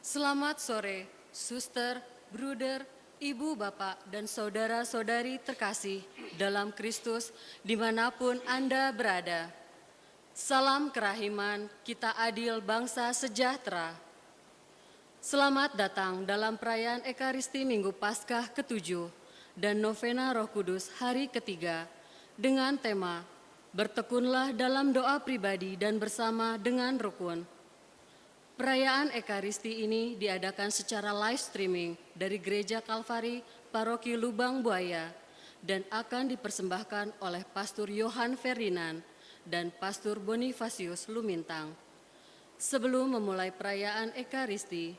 Selamat sore, suster, bruder, ibu, bapak, dan saudara-saudari terkasih dalam Kristus dimanapun Anda berada. Salam kerahiman, kita adil bangsa sejahtera. Selamat datang dalam perayaan Ekaristi Minggu Paskah ke-7 dan Novena Roh Kudus hari ketiga dengan tema Bertekunlah dalam doa pribadi dan bersama dengan rukun. Perayaan Ekaristi ini diadakan secara live streaming dari Gereja Kalvari Paroki Lubang Buaya dan akan dipersembahkan oleh Pastor Yohan Ferdinand dan Pastor Bonifasius Lumintang. Sebelum memulai perayaan Ekaristi,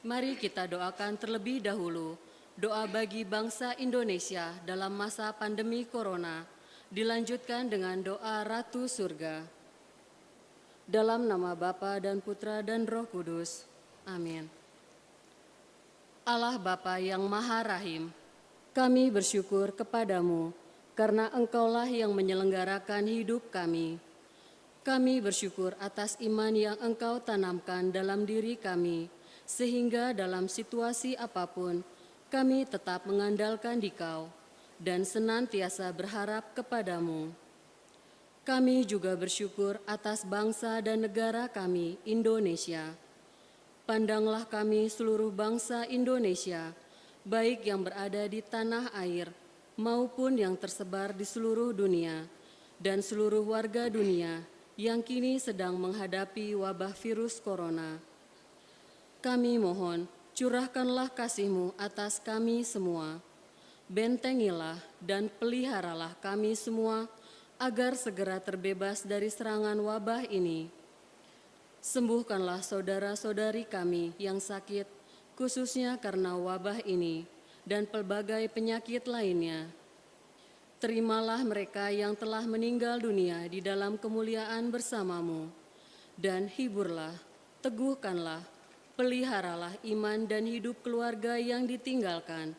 mari kita doakan terlebih dahulu doa bagi bangsa Indonesia dalam masa pandemi Corona, dilanjutkan dengan doa Ratu Surga. Dalam nama Bapa dan Putra dan Roh Kudus. Amin. Allah Bapa yang Maha Rahim, kami bersyukur kepadamu karena Engkaulah yang menyelenggarakan hidup kami. Kami bersyukur atas iman yang Engkau tanamkan dalam diri kami, sehingga dalam situasi apapun kami tetap mengandalkan Dikau dan senantiasa berharap kepadamu. Kami juga bersyukur atas bangsa dan negara kami, Indonesia. Pandanglah kami seluruh bangsa Indonesia, baik yang berada di tanah air maupun yang tersebar di seluruh dunia, dan seluruh warga dunia yang kini sedang menghadapi wabah virus corona. Kami mohon, curahkanlah kasih-Mu atas kami semua. Bentengilah dan peliharalah kami semua, agar segera terbebas dari serangan wabah ini. Sembuhkanlah saudara-saudari kami yang sakit, khususnya karena wabah ini, dan pelbagai penyakit lainnya. Terimalah mereka yang telah meninggal dunia di dalam kemuliaan bersama-Mu, dan hiburlah, teguhkanlah, peliharalah iman dan hidup keluarga yang ditinggalkan.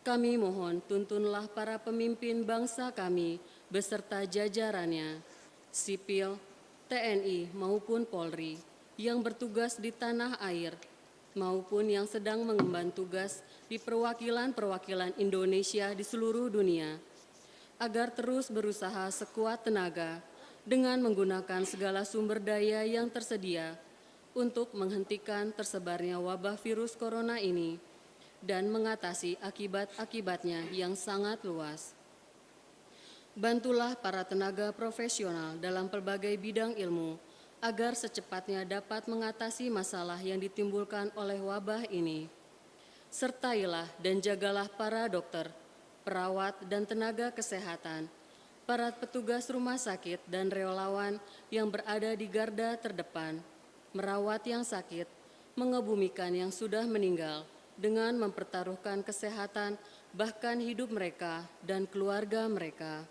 Kami mohon tuntunlah para pemimpin bangsa kami beserta jajarannya, sipil, TNI maupun Polri, yang bertugas di tanah air, maupun yang sedang mengemban tugas di perwakilan-perwakilan Indonesia di seluruh dunia, agar terus berusaha sekuat tenaga dengan menggunakan segala sumber daya yang tersedia untuk menghentikan tersebarnya wabah virus corona ini dan mengatasi akibat-akibatnya yang sangat luas. Bantulah para tenaga profesional dalam pelbagai bidang ilmu agar secepatnya dapat mengatasi masalah yang ditimbulkan oleh wabah ini. Sertailah dan jagalah para dokter, perawat dan tenaga kesehatan, para petugas rumah sakit dan relawan yang berada di garda terdepan, merawat yang sakit, mengebumikan yang sudah meninggal, dengan mempertaruhkan kesehatan bahkan hidup mereka dan keluarga mereka.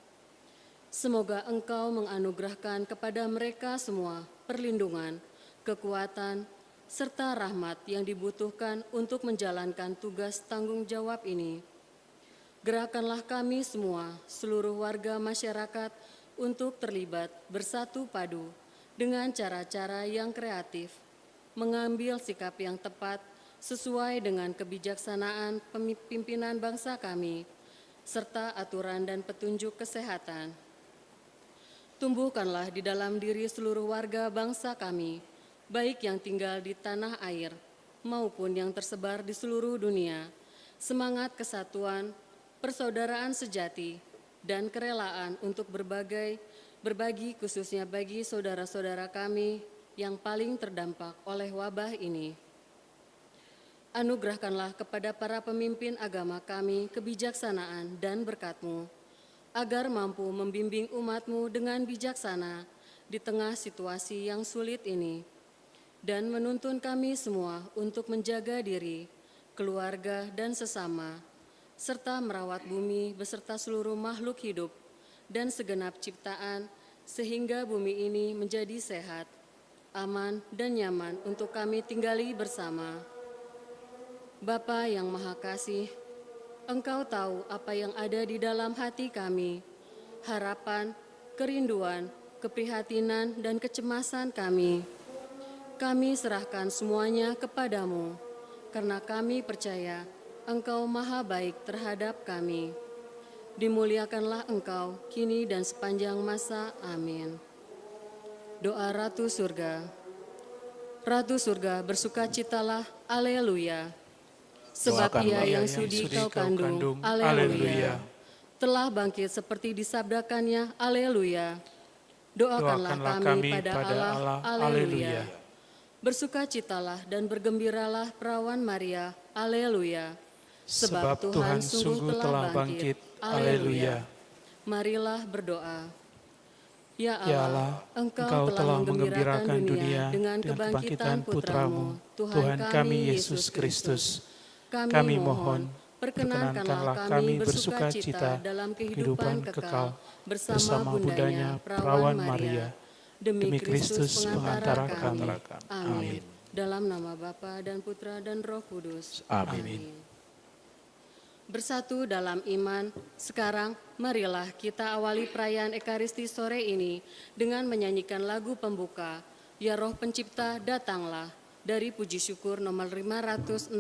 Semoga Engkau menganugerahkan kepada mereka semua perlindungan, kekuatan, serta rahmat yang dibutuhkan untuk menjalankan tugas tanggung jawab ini. Gerakanlah kami semua, seluruh warga masyarakat, untuk terlibat bersatu padu dengan cara-cara yang kreatif, mengambil sikap yang tepat sesuai dengan kebijaksanaan pimpinan bangsa kami, serta aturan dan petunjuk kesehatan. Tumbuhkanlah di dalam diri seluruh warga bangsa kami, baik yang tinggal di tanah air maupun yang tersebar di seluruh dunia, semangat kesatuan, persaudaraan sejati, dan kerelaan untuk berbagi khususnya bagi saudara-saudara kami yang paling terdampak oleh wabah ini. Anugerahkanlah kepada para pemimpin agama kami kebijaksanaan dan berkat-Mu, agar mampu membimbing umat-Mu dengan bijaksana di tengah situasi yang sulit ini, dan menuntun kami semua untuk menjaga diri, keluarga, dan sesama, serta merawat bumi beserta seluruh makhluk hidup dan segenap ciptaan, sehingga bumi ini menjadi sehat, aman, dan nyaman untuk kami tinggali bersama. Bapa yang Maha Kasih, Engkau tahu apa yang ada di dalam hati kami, harapan, kerinduan, keprihatinan, dan kecemasan kami. kami serahkan semuanya kepadamu, karena kami percaya Engkau maha baik terhadap kami. Dimuliakanlah Engkau kini dan sepanjang masa. Amin. Doa Ratu Surga. Ratu Surga, bersukacitalah, aleluya. Sebab Ia yang sudi kau kandung, aleluya. Telah bangkit seperti disabdakannya, aleluya. Doakanlah kami pada Allah, aleluya. Bersukacitalah dan bergembiralah perawan Maria, aleluya. Sebab Tuhan sungguh telah bangkit, aleluya. Marilah berdoa. Ya Allah, Engkau telah menggembirakan dunia dengan kebangkitan Putra-Mu, Tuhan kami Yesus Kristus. Kami mohon, perkenankanlah kami bersukacita dalam kehidupan kekal bersama Bundanya Perawan Maria, demi Kristus pengantara kami. Amin. Dalam nama Bapa dan Putra dan Roh Kudus. Amin. Bersatu dalam iman, sekarang marilah kita awali perayaan Ekaristi sore ini dengan menyanyikan lagu pembuka, Ya Roh Pencipta Datanglah, dari Puji Syukur nomor 567.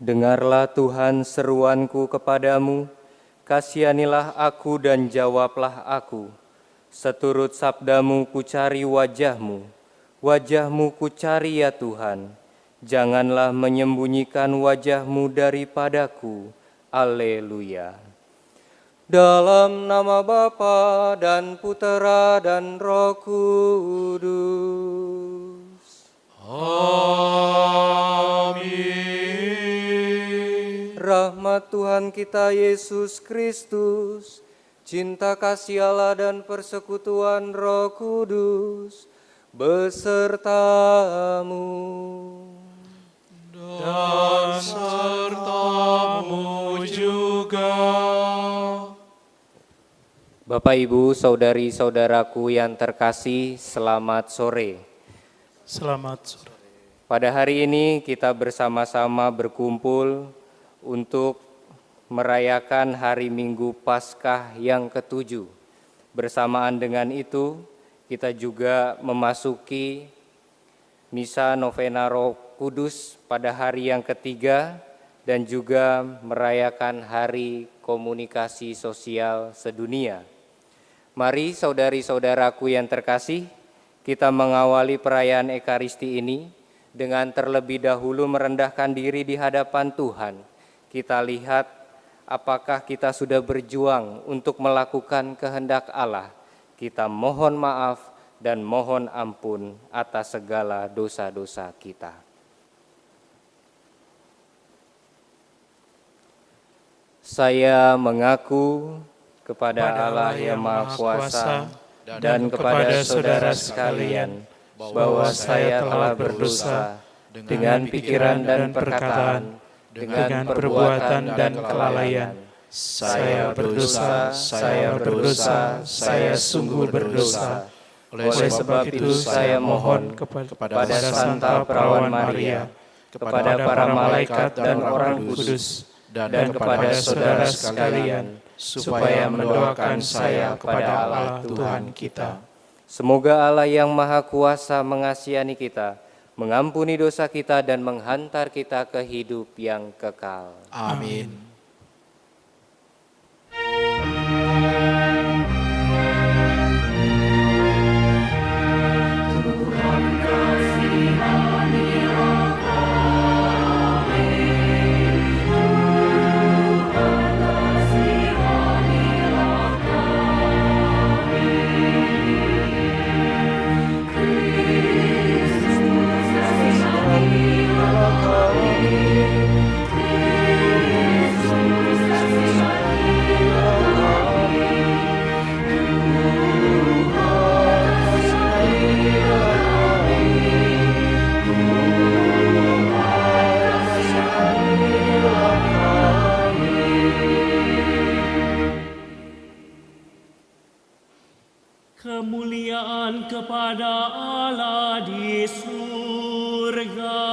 Dengarlah Tuhan seruanku kepadamu, kasihanilah aku dan jawablah aku. Seturut sabdamu ku cari wajahmu, wajahmu ku cari ya Tuhan. Janganlah menyembunyikan wajahmu daripadaku. Alleluia. Dalam nama Bapa dan Putera dan Roh Kudus. Amin. Rahmat Tuhan kita Yesus Kristus, cinta kasih Allah dan persekutuan Roh Kudus besertamu dan sertamu juga. Bapak, Ibu, saudari-saudaraku yang terkasih, selamat sore. Selamat sore. Pada hari ini kita bersama-sama berkumpul untuk merayakan hari Minggu Paskah yang ke-7. Bersamaan dengan itu, kita juga memasuki Misa Novena Roh Kudus pada hari yang ketiga dan juga merayakan Hari Komunikasi Sosial Sedunia. Mari saudari-saudaraku yang terkasih, kita mengawali perayaan Ekaristi ini dengan terlebih dahulu merendahkan diri di hadapan Tuhan. Kita lihat apakah kita sudah berjuang untuk melakukan kehendak Allah. Kita mohon maaf dan mohon ampun atas segala dosa-dosa kita. Saya mengaku kepada Allah yang Maha Kuasa dan kepada saudara sekalian bahwa saya telah berdosa dengan pikiran dan perkataan, dengan perbuatan dan kelalaian. Saya berdosa, saya sungguh berdosa. Oleh sebab itu saya mohon kepada Santa Perawan Maria, kepada para malaikat dan orang kudus, dan kepada saudara sekalian, supaya mendoakan saya kepada Allah Tuhan kita. Semoga Allah yang Maha Kuasa mengasihani kita, mengampuni dosa kita dan menghantar kita ke hidup yang kekal. Amin. Kemuliaan kepada Allah di surga.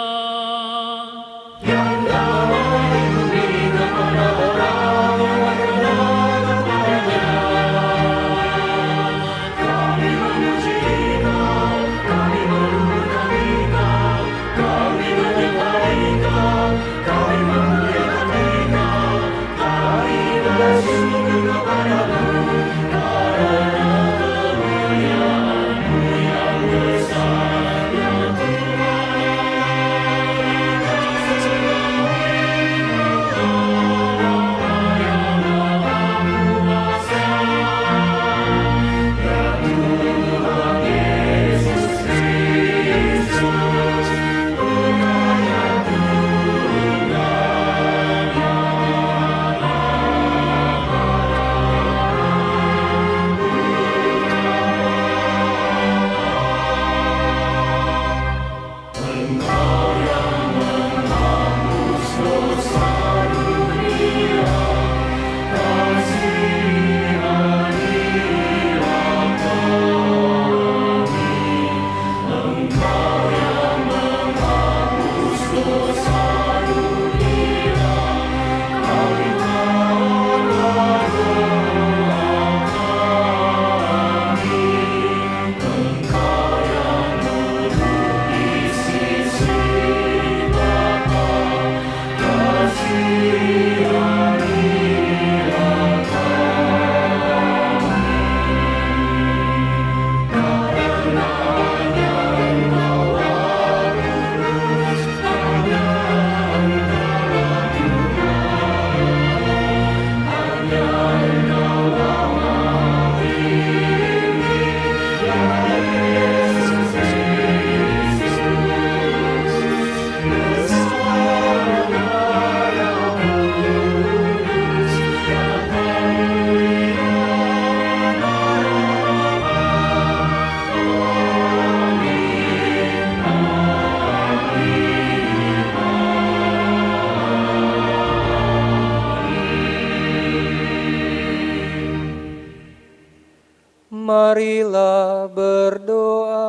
Marilah berdoa.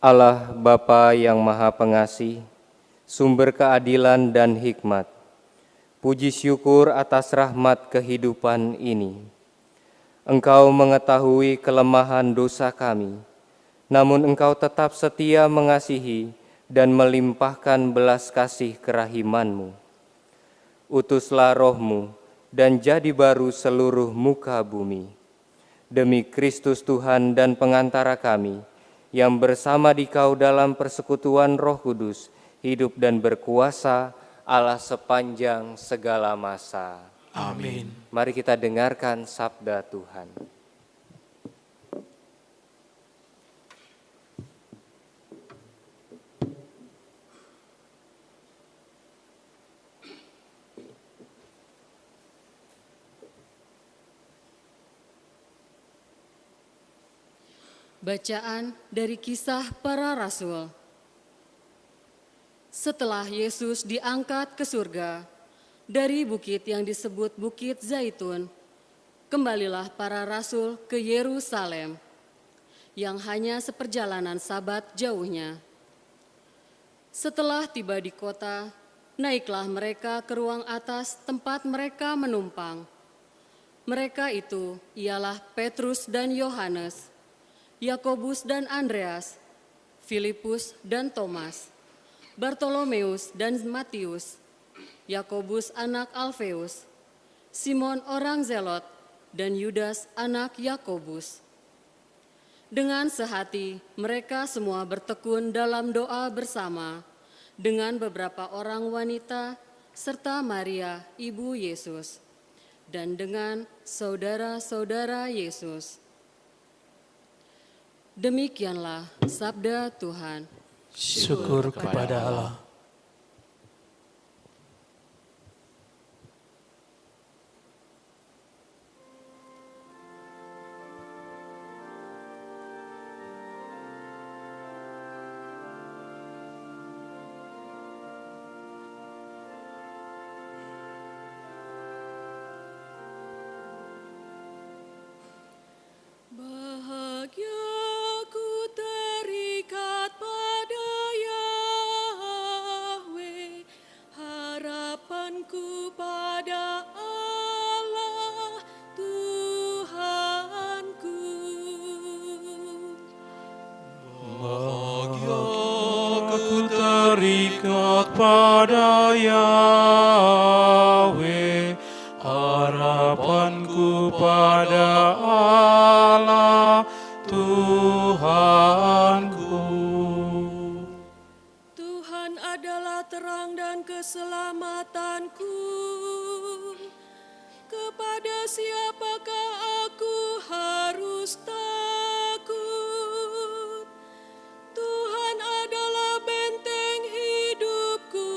Allah Bapa yang Maha Pengasih, sumber keadilan dan hikmat, puji syukur atas rahmat kehidupan ini. Engkau mengetahui kelemahan dosa kami, namun Engkau tetap setia mengasihi dan melimpahkan belas kasih kerahiman-Mu. Utuslah roh-Mu dan jadi baru seluruh muka bumi. Demi Kristus Tuhan dan pengantara kami, yang bersama Dikau dalam persekutuan Roh Kudus, hidup dan berkuasa Allah sepanjang segala masa. Amin. Mari kita dengarkan sabda Tuhan. Bacaan dari Kisah Para Rasul. Setelah Yesus diangkat ke surga dari bukit yang disebut Bukit Zaitun, kembalilah para rasul ke Yerusalem, yang hanya seperjalanan Sabat jauhnya. Setelah tiba di kota, naiklah mereka ke ruang atas tempat mereka menumpang. Mereka itu ialah Petrus dan Yohanes, Yakobus dan Andreas, Filipus dan Thomas, Bartolomeus dan Matius, Yakobus anak Alfeus, Simon orang Zelot, dan Yudas anak Yakobus. Dengan sehati, mereka semua bertekun dalam doa bersama dengan beberapa orang wanita serta Maria, ibu Yesus, dan dengan saudara-saudara Yesus. Demikianlah sabda Tuhan. Syukur kepada Allah. Bahagia ku terikat pada Yahweh, harapanku pada Allah Tuhanku. Bahagia ku terikat pada Yahweh, harapanku pada Allah Tuhanku. Tuhan adalah terang dan keselamatanku. Kepada siapakah aku harus takut? Tuhan adalah benteng hidupku.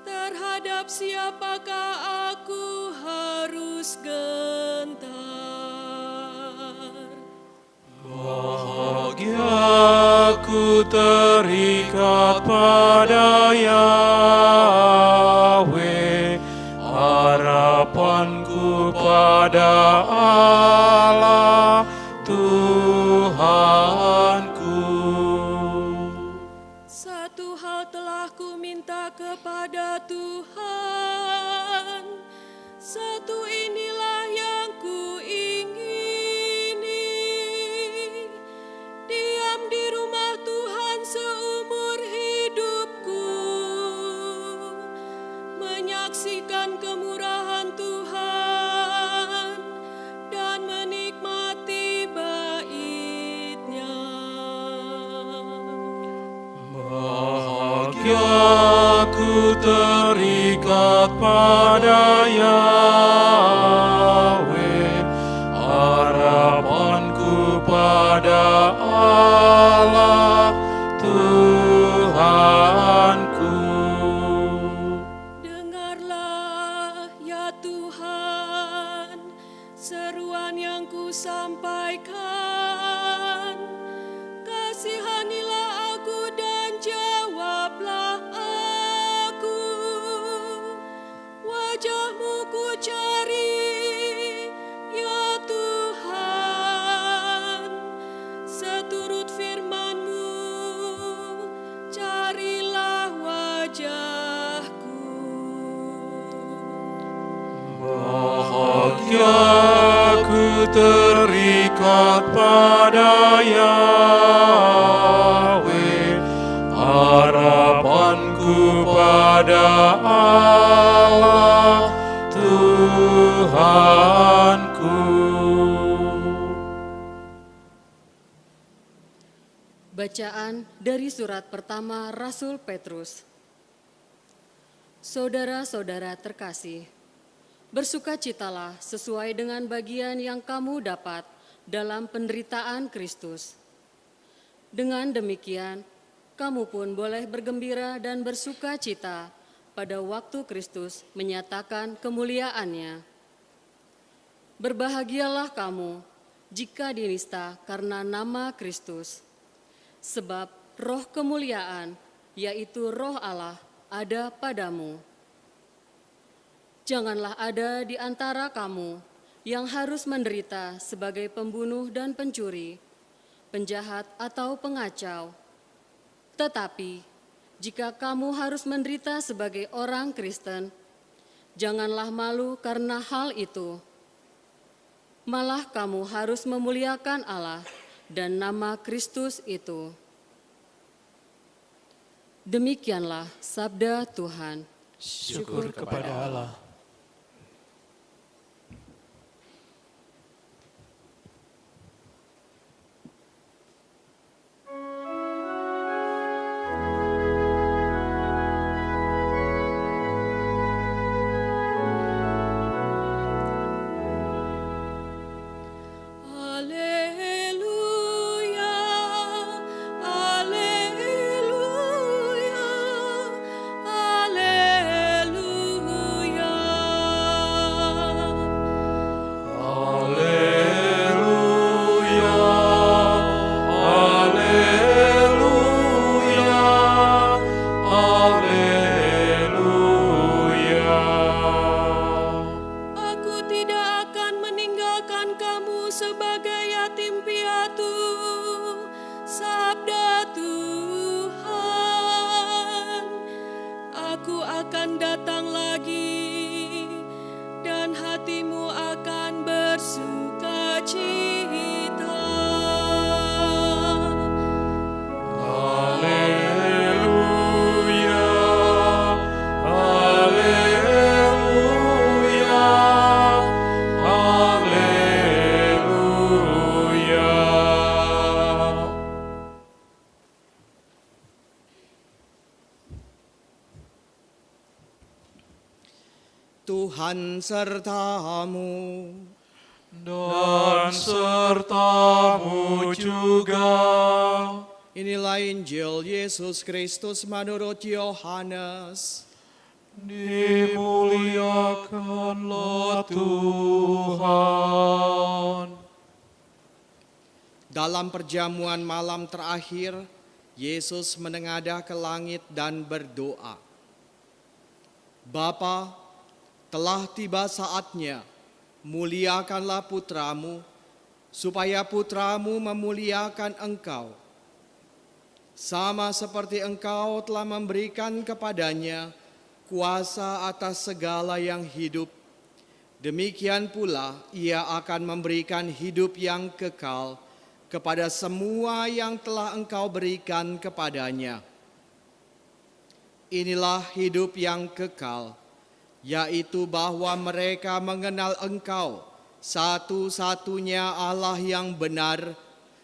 Terhadap siapakah aku harus gentar? Bahagia ku terikat pada Yahweh, harapanku pada Allah Tuhanku. Satu hal telah ku minta kepada Tuhan, satu inilah yang ku ingini, diam di rumah Tuhan seumur hidupku, menyaksikan kemurahan Tuhan dan menikmati bait-Nya. Bahagia ku terikat pada Yahweh, harapanku pada Allah Tuhanku. Dengarlah ya Tuhan, seruan yang ku sampaikan. Kasihanilah aku dan jawablah aku. Wajah-Mu ku cari, ya Tuhan. Seturut firman-Mu, carilah wajah-Ku. Bahagia ku terikat pada Yahweh, harapanku pada Allah Tuhanku. Bacaan dari surat pertama Rasul Petrus. Saudara-saudara terkasih, bersukacitalah sesuai dengan bagian yang kamu dapat dalam penderitaan Kristus. Dengan demikian, kamu pun boleh bergembira dan bersukacita pada waktu Kristus menyatakan kemuliaannya. Berbahagialah kamu jika dinista karena nama Kristus, sebab roh kemuliaan, yaitu roh Allah, ada padamu. Janganlah ada di antara kamu yang harus menderita sebagai pembunuh dan pencuri, penjahat atau pengacau. Tetapi, jika kamu harus menderita sebagai orang Kristen, Janganlah malu karena hal itu. Malah kamu harus memuliakan Allah dan nama Kristus itu. Demikianlah sabda Tuhan. Syukur kepada Allah. Tuhan sertamu dan sertamu juga. Inilah Injil Yesus Kristus menurut Yohanes. Dimuliakanlah Tuhan. Dalam perjamuan malam terakhir, Yesus menengadah ke langit dan berdoa. Bapa, telah tiba saatnya, muliakanlah putramu, supaya putramu memuliakan engkau. Sama seperti engkau telah memberikan kepadanya kuasa atas segala yang hidup, demikian pula ia akan memberikan hidup yang kekal kepada semua yang telah engkau berikan kepadanya. Inilah hidup yang kekal, yaitu bahwa mereka mengenal engkau, satu-satunya Allah yang benar,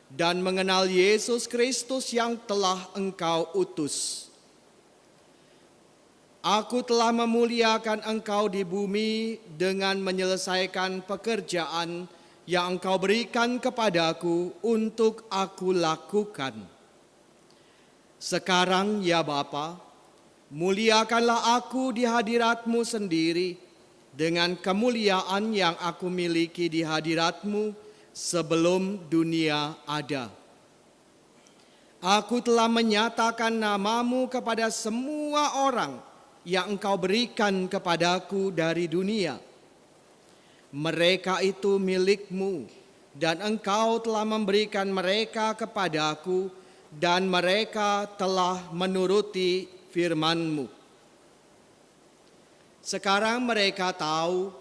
dan mengenal Yesus Kristus yang telah engkau utus. Aku telah memuliakan engkau di bumi dengan menyelesaikan pekerjaan yang engkau berikan kepadaku untuk aku lakukan. Sekarang ya Bapa, muliakanlah aku di hadiratmu sendiri dengan kemuliaan yang aku miliki di hadiratmu sebelum dunia ada. Aku telah menyatakan namamu kepada semua orang yang engkau berikan kepadaku dari dunia. Mereka itu milikmu dan engkau telah memberikan mereka kepadaku dan mereka telah menuruti firman-Mu. Sekarang mereka tahu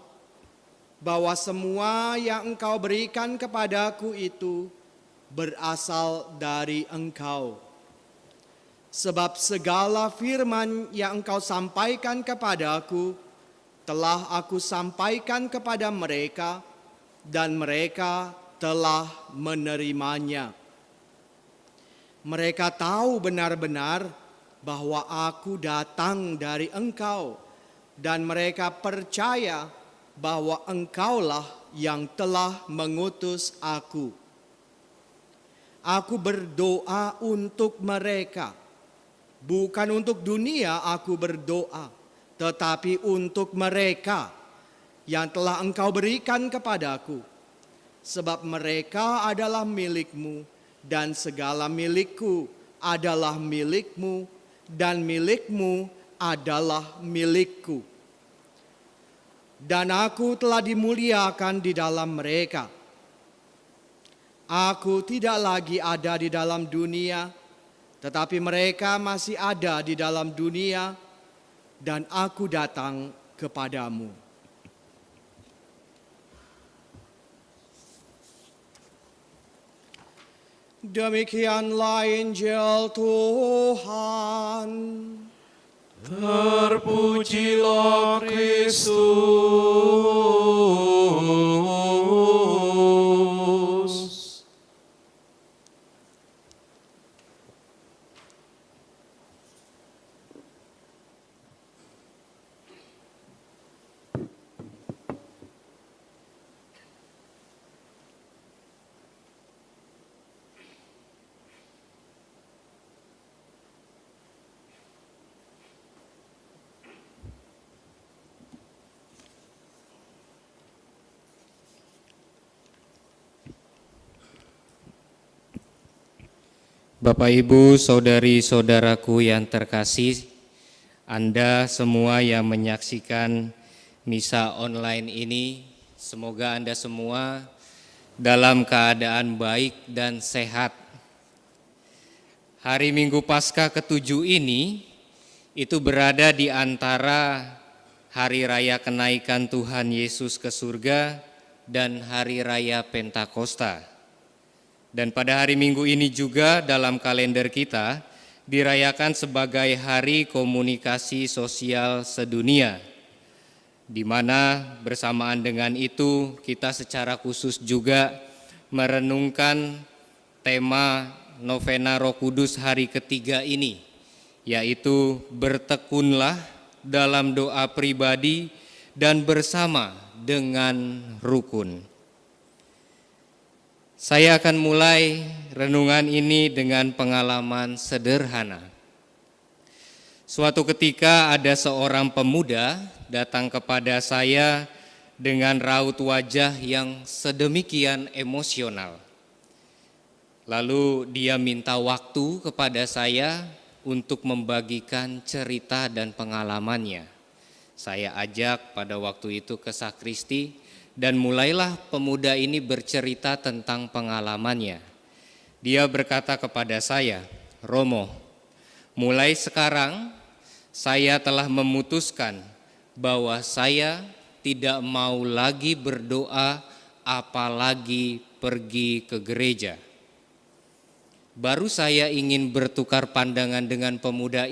bahwa semua yang engkau berikan kepadaku itu berasal dari engkau. Sebab segala firman yang engkau sampaikan kepadaku telah aku sampaikan kepada mereka dan mereka telah menerimanya. Mereka tahu benar-benar bahwa aku datang dari engkau dan mereka percaya bahwa engkaulah yang telah mengutus aku. Aku berdoa untuk mereka, bukan untuk dunia aku berdoa, tetapi untuk mereka yang telah engkau berikan kepadaku. Sebab mereka adalah milikmu dan segala milikku adalah milikmu dan milikmu adalah milikku. Dan aku telah dimuliakan di dalam mereka. Aku tidak lagi ada di dalam dunia, tetapi mereka masih ada di dalam dunia, dan aku datang kepadamu. Demikianlah Injil Tuhan. Terpujilah Kristus. Bapak, Ibu, saudari-saudaraku yang terkasih, Anda semua yang menyaksikan misa online ini, semoga Anda semua dalam keadaan baik dan sehat. Hari Minggu Paskah ke-7 ini itu berada di antara Hari Raya Kenaikan Tuhan Yesus ke surga dan Hari Raya Pentakosta. Dan pada hari Minggu ini juga dalam kalender kita dirayakan sebagai Hari Komunikasi Sosial Sedunia, di mana bersamaan dengan itu kita secara khusus juga merenungkan tema Novena Roh Kudus hari ketiga ini, yaitu bertekunlah dalam doa pribadi dan bersama dengan rukun. Saya akan mulai renungan ini dengan pengalaman sederhana. Suatu ketika ada seorang pemuda datang kepada saya dengan raut wajah yang sedemikian emosional. Lalu dia minta waktu kepada saya untuk membagikan cerita dan pengalamannya. Saya ajak pada waktu itu ke sakristi dan mulailah pemuda ini bercerita tentang pengalamannya. Dia berkata kepada saya, "Romo, mulai sekarang saya telah memutuskan bahwa saya tidak mau lagi berdoa apalagi pergi ke gereja." Baru saya ingin bertukar pandangan dengan pemuda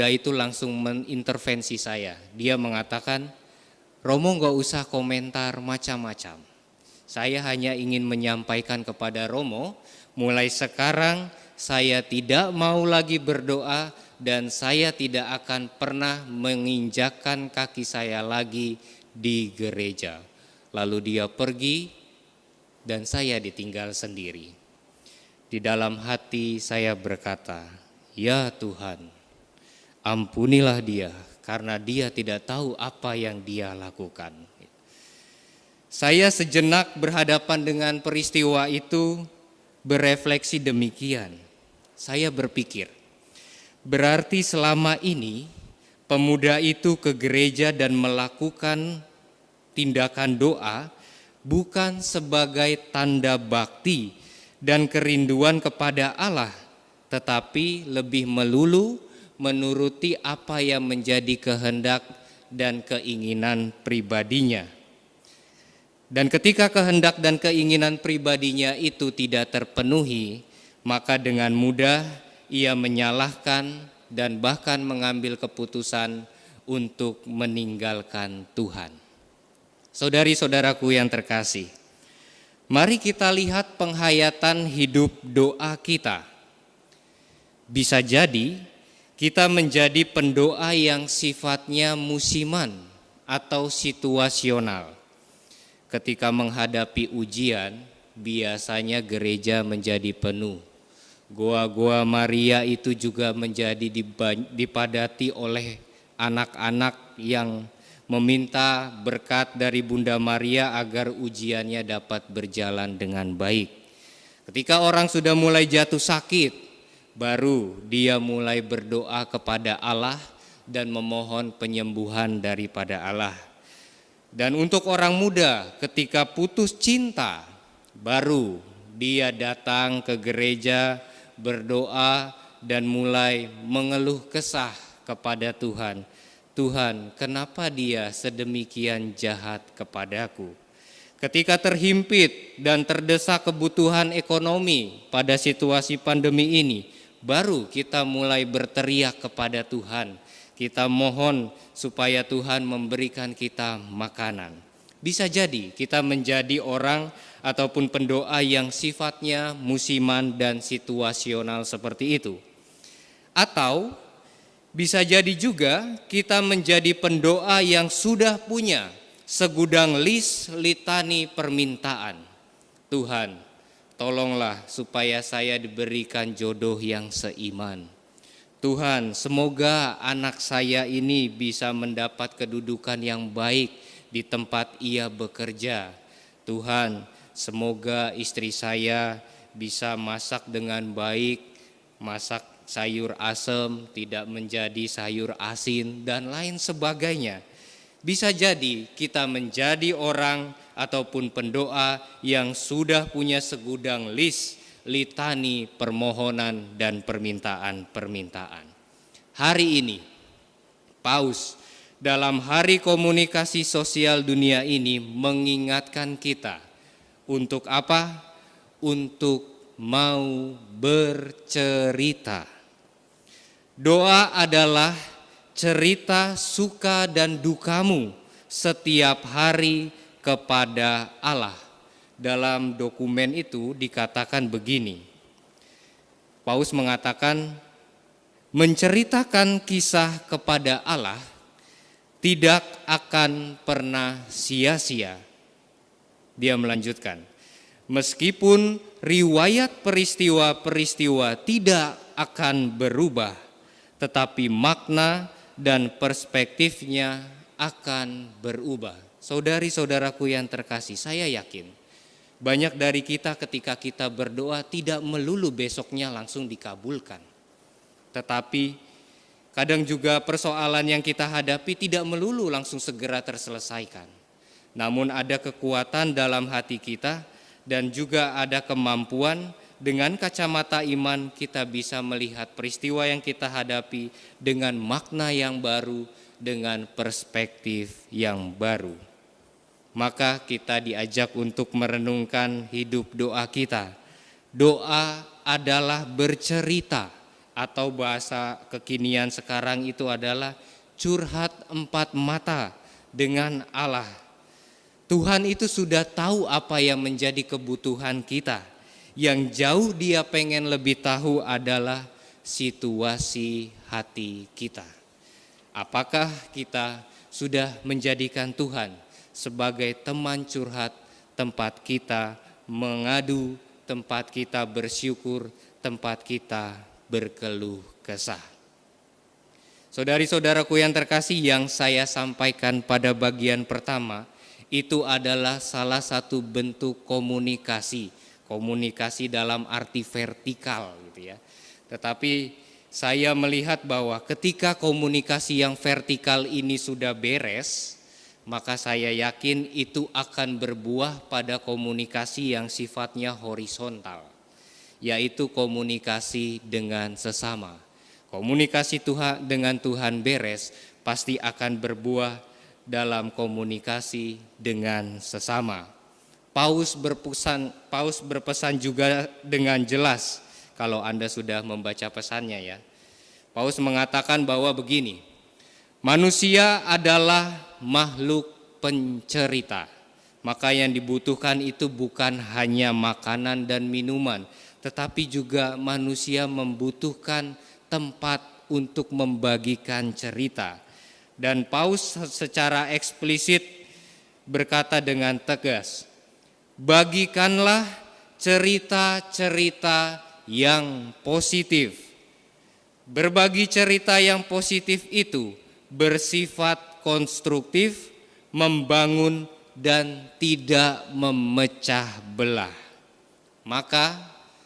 itu langsung mengintervensi saya. Dia mengatakan, "Romo nggak usah komentar macam-macam. Saya hanya ingin menyampaikan kepada Romo, mulai sekarang saya tidak mau lagi berdoa dan saya tidak akan pernah menginjakkan kaki saya lagi di gereja." Lalu dia pergi dan saya ditinggal sendiri. Di dalam hati saya berkata, "Ya Tuhan, ampunilah dia karena dia tidak tahu apa yang dia lakukan." Saya sejenak berhadapan dengan peristiwa itu berefleksi demikian. Saya berpikir, berarti selama ini pemuda itu ke gereja dan melakukan tindakan doa bukan sebagai tanda bakti dan kerinduan kepada Allah, tetapi lebih melulu menuruti apa yang menjadi kehendak dan keinginan pribadinya. Dan ketika kehendak dan keinginan pribadinya itu tidak terpenuhi, maka dengan mudah ia menyalahkan dan bahkan mengambil keputusan untuk meninggalkan Tuhan. Saudari-saudaraku yang terkasih, mari kita lihat penghayatan hidup doa kita. Bisa jadi kita menjadi pendoa yang sifatnya musiman atau situasional. Ketika menghadapi ujian, biasanya gereja menjadi penuh. Goa-goa Maria itu juga menjadi dipadati oleh anak-anak yang meminta berkat dari Bunda Maria agar ujiannya dapat berjalan dengan baik. Ketika orang sudah mulai jatuh sakit, baru dia mulai berdoa kepada Allah dan memohon penyembuhan daripada Allah. Dan untuk orang muda, ketika putus cinta, baru dia datang ke gereja, berdoa dan mulai mengeluh kesah kepada Tuhan. Tuhan, kenapa dia sedemikian jahat kepadaku? Ketika terhimpit dan terdesak kebutuhan ekonomi pada situasi pandemi ini, baru kita mulai berteriak kepada Tuhan. Kita mohon supaya Tuhan memberikan kita makanan. Bisa jadi kita menjadi orang ataupun pendoa yang sifatnya musiman dan situasional seperti itu. Atau bisa jadi juga kita menjadi pendoa yang sudah punya segudang list litani permintaan. Tuhan, tolonglah supaya saya diberikan jodoh yang seiman. Tuhan, semoga anak saya ini bisa mendapat kedudukan yang baik di tempat ia bekerja. Tuhan, semoga istri saya bisa masak dengan baik, masak sayur asem, tidak menjadi sayur asin, dan lain sebagainya. Bisa jadi kita menjadi orang ataupun pendoa yang sudah punya segudang list litani permohonan dan permintaan-permintaan. Hari ini, Paus dalam Hari Komunikasi Sosial Dunia ini mengingatkan kita untuk apa? Untuk mau bercerita. Doa adalah cerita suka dan dukamu setiap hari kepada Allah. Dalam dokumen itu dikatakan begini. Paus mengatakan, menceritakan kisah kepada Allah tidak akan pernah sia-sia. Dia melanjutkan, meskipun riwayat peristiwa-peristiwa tidak akan berubah, tetapi makna dan perspektifnya akan berubah. Saudari-saudaraku yang terkasih, saya yakin banyak dari kita ketika kita berdoa tidak melulu besoknya langsung dikabulkan. Tetapi kadang juga persoalan yang kita hadapi tidak melulu langsung segera terselesaikan. Namun ada kekuatan dalam hati kita dan juga ada kemampuan dengan kacamata iman kita bisa melihat peristiwa yang kita hadapi dengan makna yang baru, dengan perspektif yang baru. Maka kita diajak untuk merenungkan hidup doa kita. Doa adalah bercerita, atau bahasa kekinian sekarang itu adalah curhat empat mata dengan Allah. Tuhan itu sudah tahu apa yang menjadi kebutuhan kita. Yang jauh dia pengen lebih tahu adalah situasi hati kita. Apakah kita sudah menjadikan Tuhan sebagai teman curhat, tempat kita mengadu, tempat kita bersyukur, tempat kita berkeluh kesah. Saudari-saudaraku yang terkasih, yang saya sampaikan pada bagian pertama itu adalah salah satu bentuk komunikasi dalam arti vertikal gitu ya. Tetapi saya melihat bahwa ketika komunikasi yang vertikal ini sudah beres, maka saya yakin itu akan berbuah pada komunikasi yang sifatnya horizontal, yaitu komunikasi dengan sesama. Komunikasi Tuhan dengan Tuhan beres, pasti akan berbuah dalam komunikasi dengan sesama. Paus berpesan juga dengan jelas, kalau Anda sudah membaca pesannya ya. Paus mengatakan bahwa begini, manusia adalah makhluk pencerita. Maka yang dibutuhkan itu bukan hanya makanan dan minuman, tetapi juga manusia membutuhkan tempat untuk membagikan cerita. Dan Paus secara eksplisit berkata dengan tegas, bagikanlah cerita-cerita yang positif. Berbagi cerita yang positif itu bersifat konstruktif, membangun, dan tidak memecah belah. Maka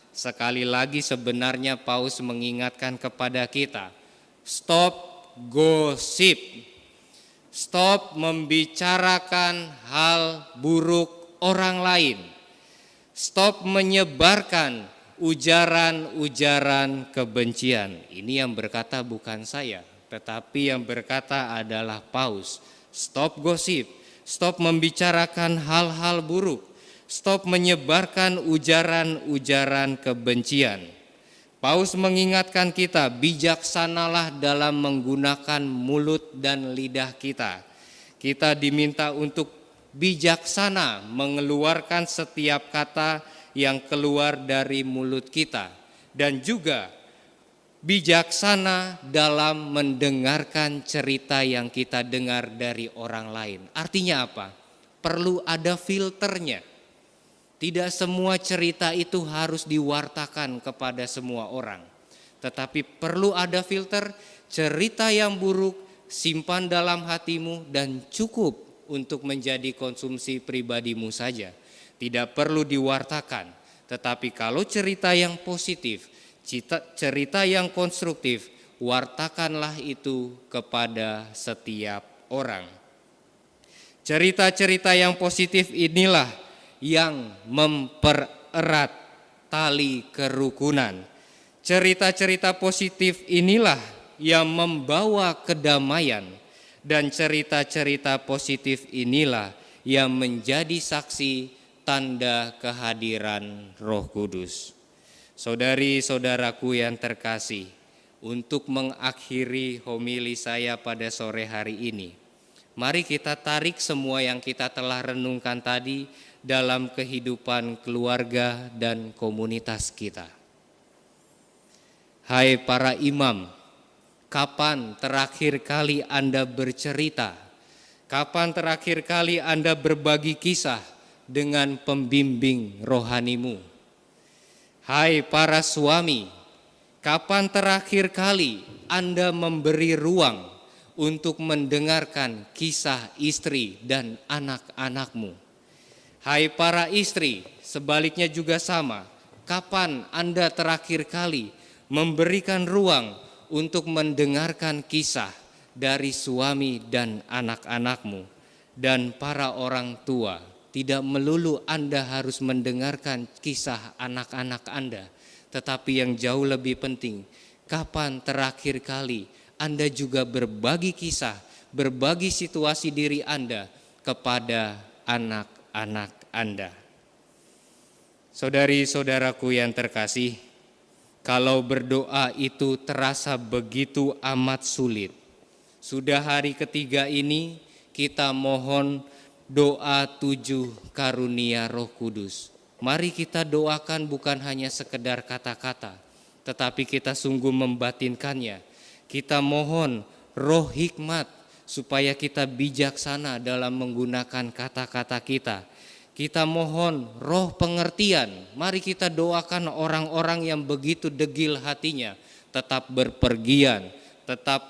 sekali lagi sebenarnya Paus mengingatkan kepada kita, stop gosip, stop membicarakan hal buruk orang lain, stop menyebarkan ujaran-ujaran kebencian. Ini yang berkata bukan saya, tetapi yang berkata adalah Paus. Stop gosip, stop membicarakan hal-hal buruk, stop menyebarkan ujaran-ujaran kebencian. Paus mengingatkan kita, bijaksanalah dalam menggunakan mulut dan lidah kita. Kita diminta untuk bijaksana mengeluarkan setiap kata yang keluar dari mulut kita, dan juga bijaksana dalam mendengarkan cerita yang kita dengar dari orang lain. Artinya apa? Perlu ada filternya. Tidak semua cerita itu harus diwartakan kepada semua orang, tetapi perlu ada filter. Cerita yang buruk simpan dalam hatimu dan cukup untuk menjadi konsumsi pribadimu saja. Tidak perlu diwartakan, tetapi kalau cerita yang positif, cerita yang konstruktif, wartakanlah itu kepada setiap orang. Cerita-cerita yang positif inilah yang mempererat tali kerukunan. Cerita-cerita positif inilah yang membawa kedamaian, dan cerita-cerita positif inilah yang menjadi saksi tanda kehadiran Roh Kudus. Saudari-saudaraku yang terkasih, untuk mengakhiri homili saya pada sore hari ini, mari kita tarik semua yang kita telah renungkan tadi dalam kehidupan keluarga dan komunitas kita. Hai para imam, kapan terakhir kali Anda bercerita? Kapan terakhir kali Anda berbagi kisah dengan pembimbing rohanimu? Hai para suami, kapan terakhir kali Anda memberi ruang untuk mendengarkan kisah istri dan anak-anakmu? Hai para istri, sebaliknya juga sama. Kapan Anda terakhir kali memberikan ruang untuk mendengarkan kisah dari suami dan anak-anakmu? Dan para orang tua, tidak melulu Anda harus mendengarkan kisah anak-anak Anda, tetapi yang jauh lebih penting, kapan terakhir kali Anda juga berbagi kisah, berbagi situasi diri Anda kepada anak-anak Anda. Saudari-saudaraku yang terkasih, kalau berdoa itu terasa begitu amat sulit. Sudah hari ketiga ini kita mohon doa 7 karunia Roh Kudus. Mari kita doakan bukan hanya sekedar kata-kata, tetapi kita sungguh membatinkannya. Kita mohon roh hikmat supaya kita bijaksana dalam menggunakan kata-kata kita. Kita mohon roh pengertian. Mari kita doakan orang-orang yang begitu degil hatinya tetap berpergian, tetap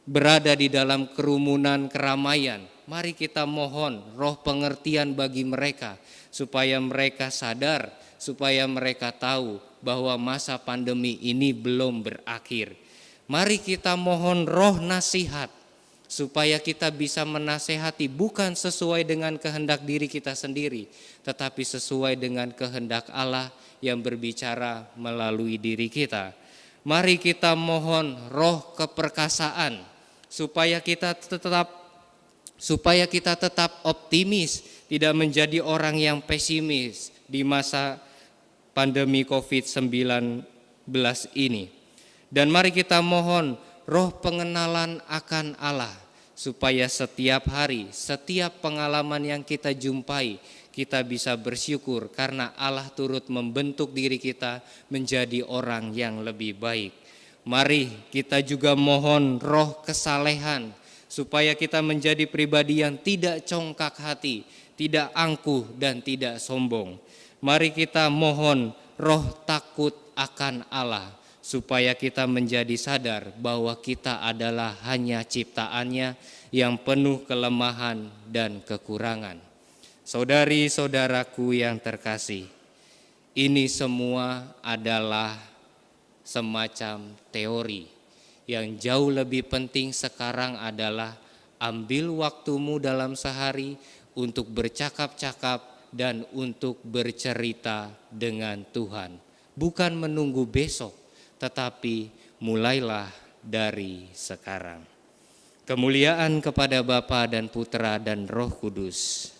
berada di dalam kerumunan keramaian. Mari kita mohon roh pengertian bagi mereka supaya mereka sadar, supaya mereka tahu bahwa masa pandemi ini belum berakhir. Mari kita mohon roh nasihat supaya kita bisa menasehati bukan sesuai dengan kehendak diri kita sendiri, tetapi sesuai dengan kehendak Allah yang berbicara melalui diri kita. Mari kita mohon roh keperkasaan supaya kita tetap optimis, tidak menjadi orang yang pesimis di masa pandemi COVID-19 ini. Dan mari kita mohon roh pengenalan akan Allah, supaya setiap hari, setiap pengalaman yang kita jumpai, kita bisa bersyukur karena Allah turut membentuk diri kita menjadi orang yang lebih baik. Mari kita juga mohon roh kesalehan, supaya kita menjadi pribadi yang tidak congkak hati, tidak angkuh dan tidak sombong. Mari kita mohon roh takut akan Allah, supaya kita menjadi sadar bahwa kita adalah hanya ciptaannya yang penuh kelemahan dan kekurangan. Saudari-saudaraku yang terkasih, ini semua adalah semacam teori. Yang jauh lebih penting sekarang adalah ambil waktumu dalam sehari untuk bercakap-cakap dan untuk bercerita dengan Tuhan. Bukan menunggu besok, tetapi mulailah dari sekarang. Kemuliaan kepada Bapa dan Putra dan Roh Kudus.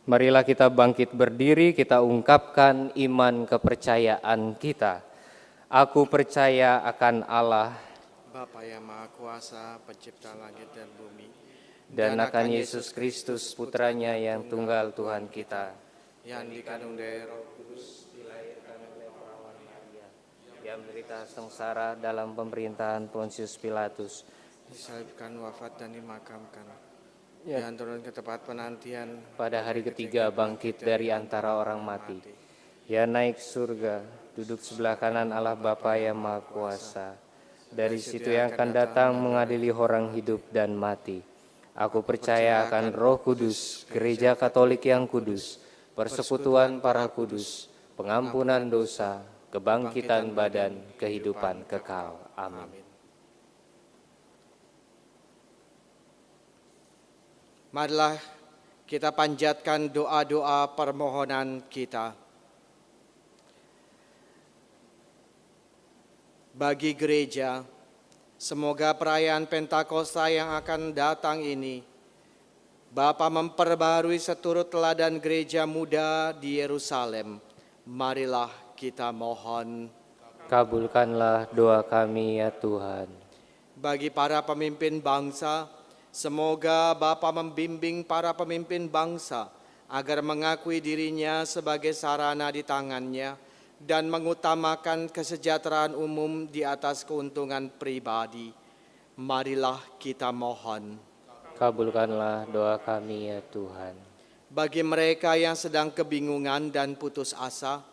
Marilah kita bangkit berdiri, kita ungkapkan iman kepercayaan kita. Aku percaya akan Allah, Bapa yang Maha Kuasa, pencipta langit dan bumi, dan akan Yesus Kristus, Putranya yang tunggal Tuhan kita, yang dikandung dari Roh Kudus, dilahirkan oleh perawan Maria, yang menderita sengsara dalam pemerintahan Pontius Pilatus, disalibkan, wafat dan dimakamkan. Ya. Dan turun ke tempat penantian, pada hari ketiga bangkit dari antara orang mati. Ya naik surga, duduk sebelah kanan Allah Bapa yang Maha Kuasa. Dari situ yang akan datang mengadili orang hidup dan mati. Aku percaya akan Roh Kudus, Gereja Katolik yang kudus, persekutuan para kudus, pengampunan dosa, kebangkitan badan, kehidupan kekal. Amin. Marilah kita panjatkan doa-doa permohonan kita. Bagi gereja, semoga perayaan Pentakosta yang akan datang ini, Bapa memperbarui seturut teladan gereja muda di Yerusalem. Marilah kita mohon. Kabulkanlah doa kami ya Tuhan. Bagi para pemimpin bangsa, semoga Bapa membimbing para pemimpin bangsa agar mengakui dirinya sebagai sarana di tangannya dan mengutamakan kesejahteraan umum di atas keuntungan pribadi. Marilah kita mohon. Kabulkanlah doa kami ya Tuhan. Bagi mereka yang sedang kebingungan dan putus asa,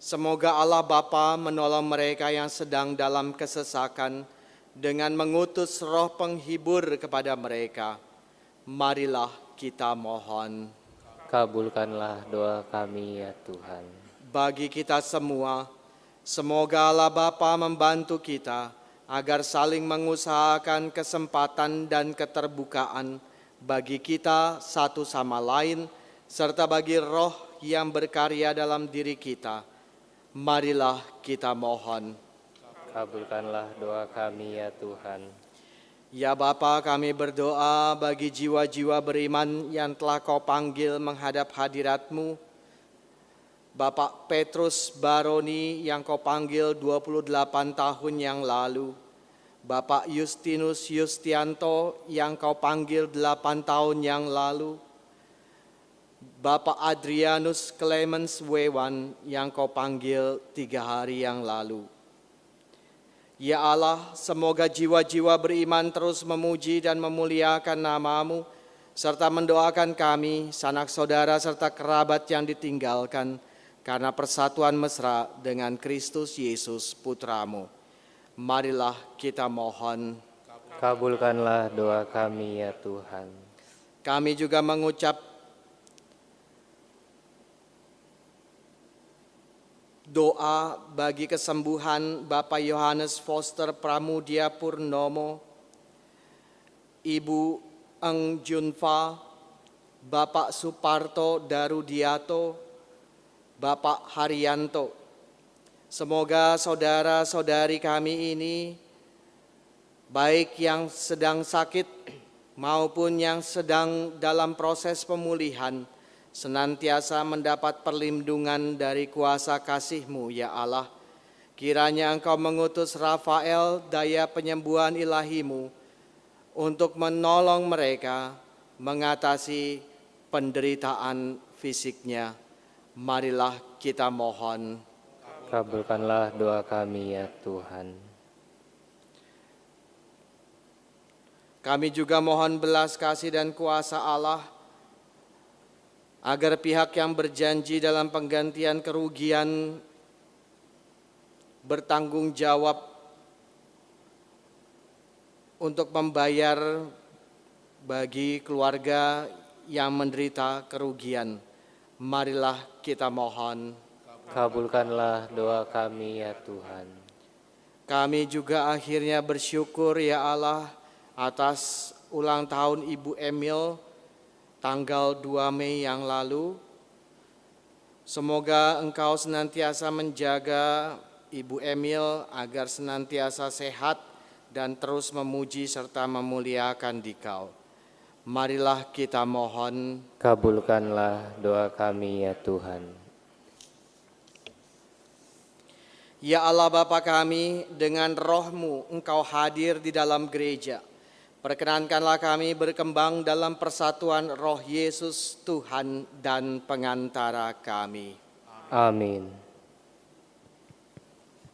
semoga Allah Bapa menolong mereka yang sedang dalam kesesakan dengan mengutus roh penghibur kepada mereka. Marilah kita mohon. Kabulkanlah doa kami ya Tuhan. Bagi kita semua, semoga Allah Bapa membantu kita agar saling mengusahakan kesempatan dan keterbukaan bagi kita satu sama lain, serta bagi roh yang berkarya dalam diri kita. Marilah kita mohon. Kabulkanlah doa kami ya Tuhan. Ya Bapa, kami berdoa bagi jiwa-jiwa beriman yang telah Kau panggil menghadap hadirat-Mu. Bapak Petrus Baroni yang Kau panggil 28 tahun yang lalu. Bapak Justinus Yustianto yang Kau panggil 8 tahun yang lalu. Bapak Adrianus Clemens Wewan yang Kau panggil 3 hari yang lalu. Ya Allah, semoga jiwa-jiwa beriman terus memuji dan memuliakan nama-Mu, serta mendoakan kami, sanak saudara serta kerabat yang ditinggalkan, karena persatuan mesra dengan Kristus Yesus Putra-Mu. Marilah kita mohon. Kabulkanlah doa kami ya Tuhan. Kami juga mengucap doa bagi kesembuhan Bapak Yohanes Foster Pramudia Purnomo, Ibu Eng Junfa, Bapak Suparto Darudiato, Bapak Haryanto. Semoga saudara-saudari kami ini, baik yang sedang sakit maupun yang sedang dalam proses pemulihan, senantiasa mendapat perlindungan dari kuasa kasih-Mu ya Allah. Kiranya Engkau mengutus Rafael daya penyembuhan ilahi-Mu untuk menolong mereka mengatasi penderitaan fisiknya. Marilah kita mohon. Kabulkanlah doa kami ya Tuhan. Kami juga mohon belas kasih dan kuasa Allah agar pihak yang berjanji dalam penggantian kerugian bertanggung jawab untuk membayar bagi keluarga yang menderita kerugian. Marilah kita mohon. Kabulkanlah doa kami ya Tuhan. Kami juga akhirnya bersyukur ya Allah atas ulang tahun Ibu Emil tanggal 2 Mei yang lalu. Semoga Engkau senantiasa menjaga Ibu Emil agar senantiasa sehat dan terus memuji serta memuliakan Dikau. Marilah kita mohon. Kabulkanlah doa kami ya Tuhan. Ya Allah Bapa kami, dengan roh-Mu Engkau hadir di dalam gereja. Perkenankanlah kami berkembang dalam persatuan roh Yesus Tuhan dan pengantara kami. Amin.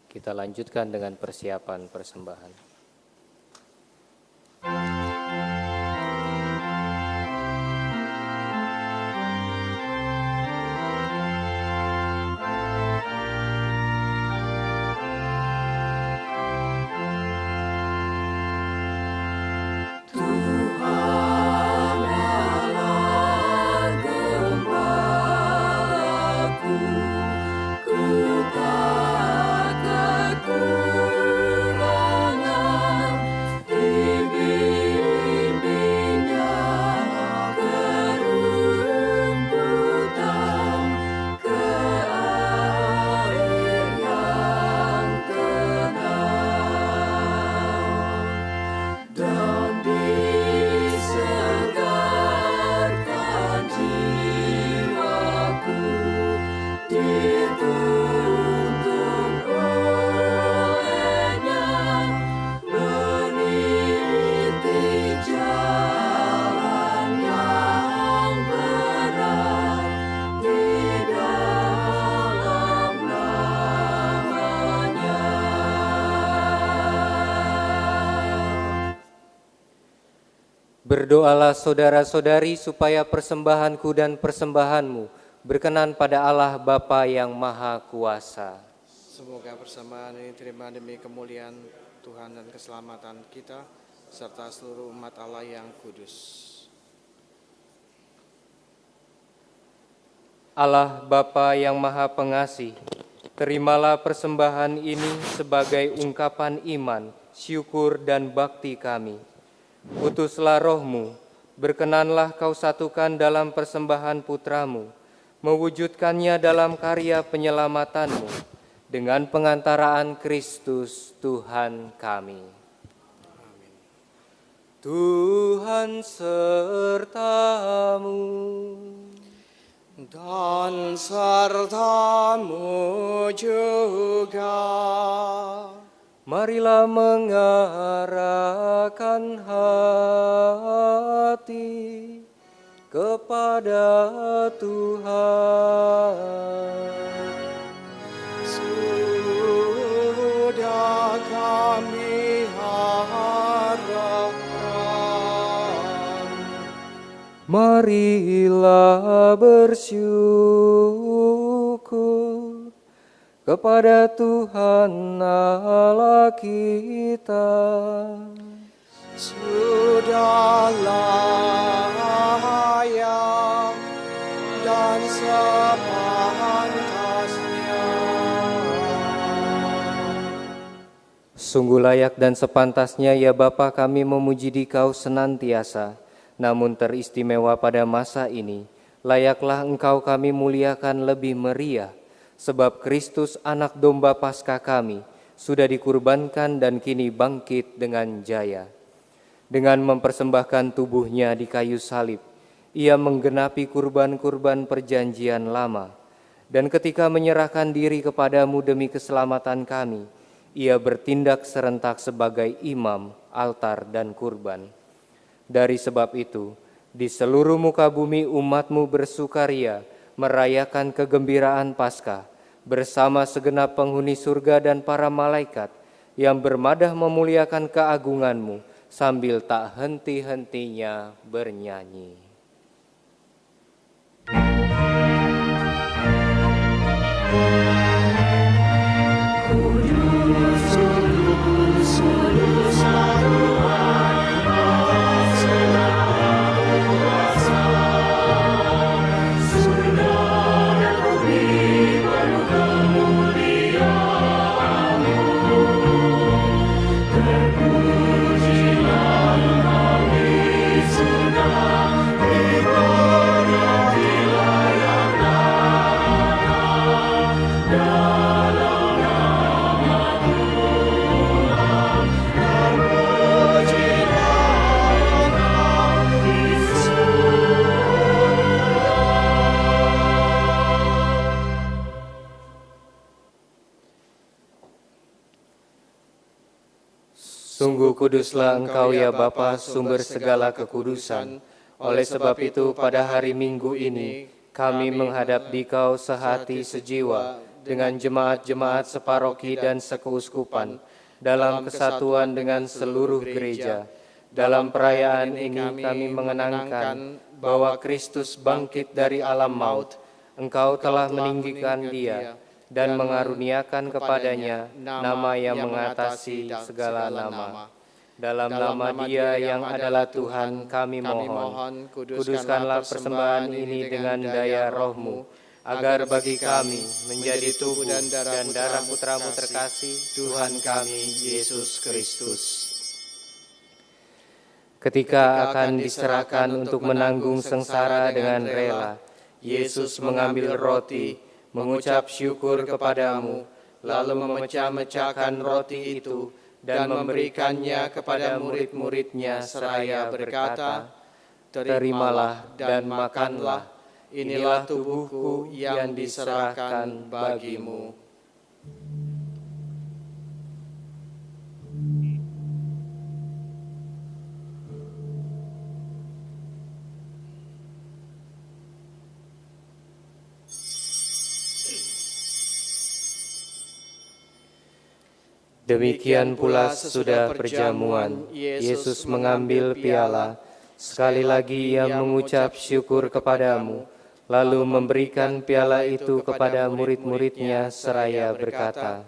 Kita lanjutkan dengan persiapan persembahan. Berdoalah saudara-saudari supaya persembahanku dan persembahanmu berkenan pada Allah Bapa yang Maha Kuasa. Semoga persembahan ini terima demi kemuliaan Tuhan dan keselamatan kita, serta seluruh umat Allah yang kudus. Allah Bapa yang Maha Pengasih, terimalah persembahan ini sebagai ungkapan iman, syukur dan bakti kami. Utuslah roh-Mu, berkenanlah Kau satukan dalam persembahan putra-Mu, mewujudkannya dalam karya penyelamatan-Mu, dengan pengantaraan Kristus Tuhan kami. Amin. Tuhan serta-Mu. Dan serta-Mu juga. Marilah mengarahkan hati kepada Tuhan. Sudah kami harapkan. Marilah bersyukur kepada Tuhan Allah kita. Sudah layak dan sepantasnya. Sungguh layak dan sepantasnya ya Bapa kami memuji Dikau senantiasa, namun teristimewa pada masa ini, layaklah Engkau kami muliakan lebih meriah, sebab Kristus anak domba Paskah kami sudah dikurbankan dan kini bangkit dengan jaya. Dengan mempersembahkan tubuhnya di kayu salib, ia menggenapi kurban-kurban perjanjian lama. Dan ketika menyerahkan diri kepadamu demi keselamatan kami, ia bertindak serentak sebagai imam, altar, dan kurban. Dari sebab itu, di seluruh muka bumi umat-Mu bersukaria merayakan kegembiraan Paskah, bersama segenap penghuni surga dan para malaikat yang bermadah memuliakan keagungan-Mu sambil tak henti-hentinya bernyanyi. Surga dan bumi penuh Sungguh kuduslah Engkau ya Bapa, sumber segala kekudusan. Oleh sebab itu pada hari Minggu ini kami menghadap Dikau sehati sejiwa dengan jemaat-jemaat separoki dan sekeuskupan dalam kesatuan dengan seluruh gereja. Dalam perayaan ini kami mengenangkan bahwa Kristus bangkit dari alam maut. Engkau telah meninggikan Dia dan mengaruniakan kepadanya nama yang mengatasi segala nama. Dalam nama Dia yang adalah Tuhan kami mohon, kuduskanlah persembahan ini dengan daya Roh-Mu, agar bagi kami menjadi tubuh dan darah Putra-Mu terkasih, Tuhan kami Yesus Kristus. Ketika akan diserahkan untuk menanggung sengsara dengan rela, Yesus mengambil roti, mengucap syukur kepadamu, lalu memecah-mecahkan roti itu dan memberikannya kepada murid-muridnya seraya berkata, "Terimalah dan makanlah, inilah tubuhku yang diserahkan bagimu." Demikian pula sesudah perjamuan, Yesus mengambil piala. Sekali lagi Ia mengucap syukur kepadamu, lalu memberikan piala itu kepada murid-muridnya seraya berkata,